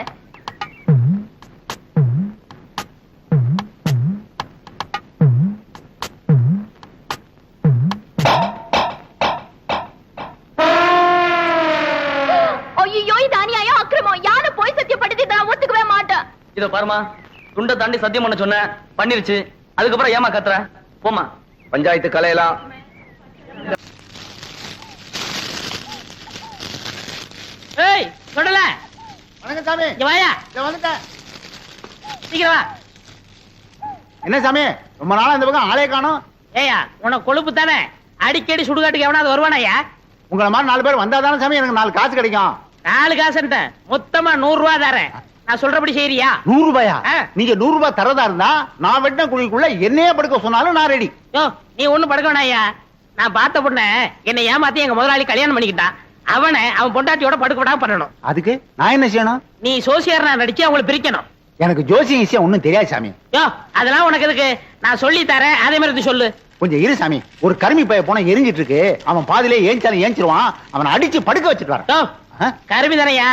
ஐயோ, இது அநியாயம், அக்கிரமம். யாரும் போய் சத்தியப்படுத்தி நான் ஒத்துக்கவே மாட்டேன். இத பாருமா, துண்டை தாண்டி சத்தியம் பண்ண சொன்ன, பண்ணிருச்சு. அதுக்கப்புறம் ஏமா கத்துற? போமா. பஞ்சாயத்து கலையலாம். சொல்லல. வணக்கம் சாமி. இங்க வாயா. வந்துட்டேன். சீக்கிரம் வா. என்ன சாமி ரொம்ப நாளா இந்த பக்கம் ஆளே காணோம்? ஏயா உனக்கு கொழுப்பு தானே, அடிக்கடி சுடுகாட்டுக்கு எவனாவது வருவானாயா? உங்களை மாதிரி 4 பேர் வந்தாதானே சாமி எனக்கு 4 காசு கிடைக்கும். 4 காசுன்ட்ட மொத்தமா 100 ரூபாய் தரேன். நான் சொல்றபடி செய்யறியா? 100 ரூபாயா? ஆ. நீங்க 100 ரூபாய் தரதா இருந்தா நான் வெட்டின குழிக்குள்ள என்னையே படுக்க சொன்னாலும் நான் ரெடி. யோ நீ ஒண்ணும் படுக்க வேணாயா. நான் பார்த்த பொண்ண என்னை ஏமாத்தி எங்க முதலாளி கல்யாணம் பண்ணிக்கிட்டான். அவன் பொண்டாட்டியோட படுக்க விடாம பண்ணணும். அதுக்கு நான் என்ன செய்யணும்? நீ சோசியர் நடிச்சு அவங்களை பிரிக்கணும். எனக்கு ஜோசியம் விஷயம் ஒண்ணும் தெரியாது சாமி. யோ அதெல்லாம் உனக்கு எதுக்கு? நான் சொல்லி தரேன், அதே மாதிரி சொல்லு. கொஞ்சம் இரு சாமி. ஒரு கருமி பைய போனா எரிஞ்சிட்டு இருக்கு. அவன் பாதியிலே ஏஞ்சாலும் ஏஞ்சிருவான். அவனை அடிச்சு படுக்க வச்சுட்டு வரேன். கருமி தானையா?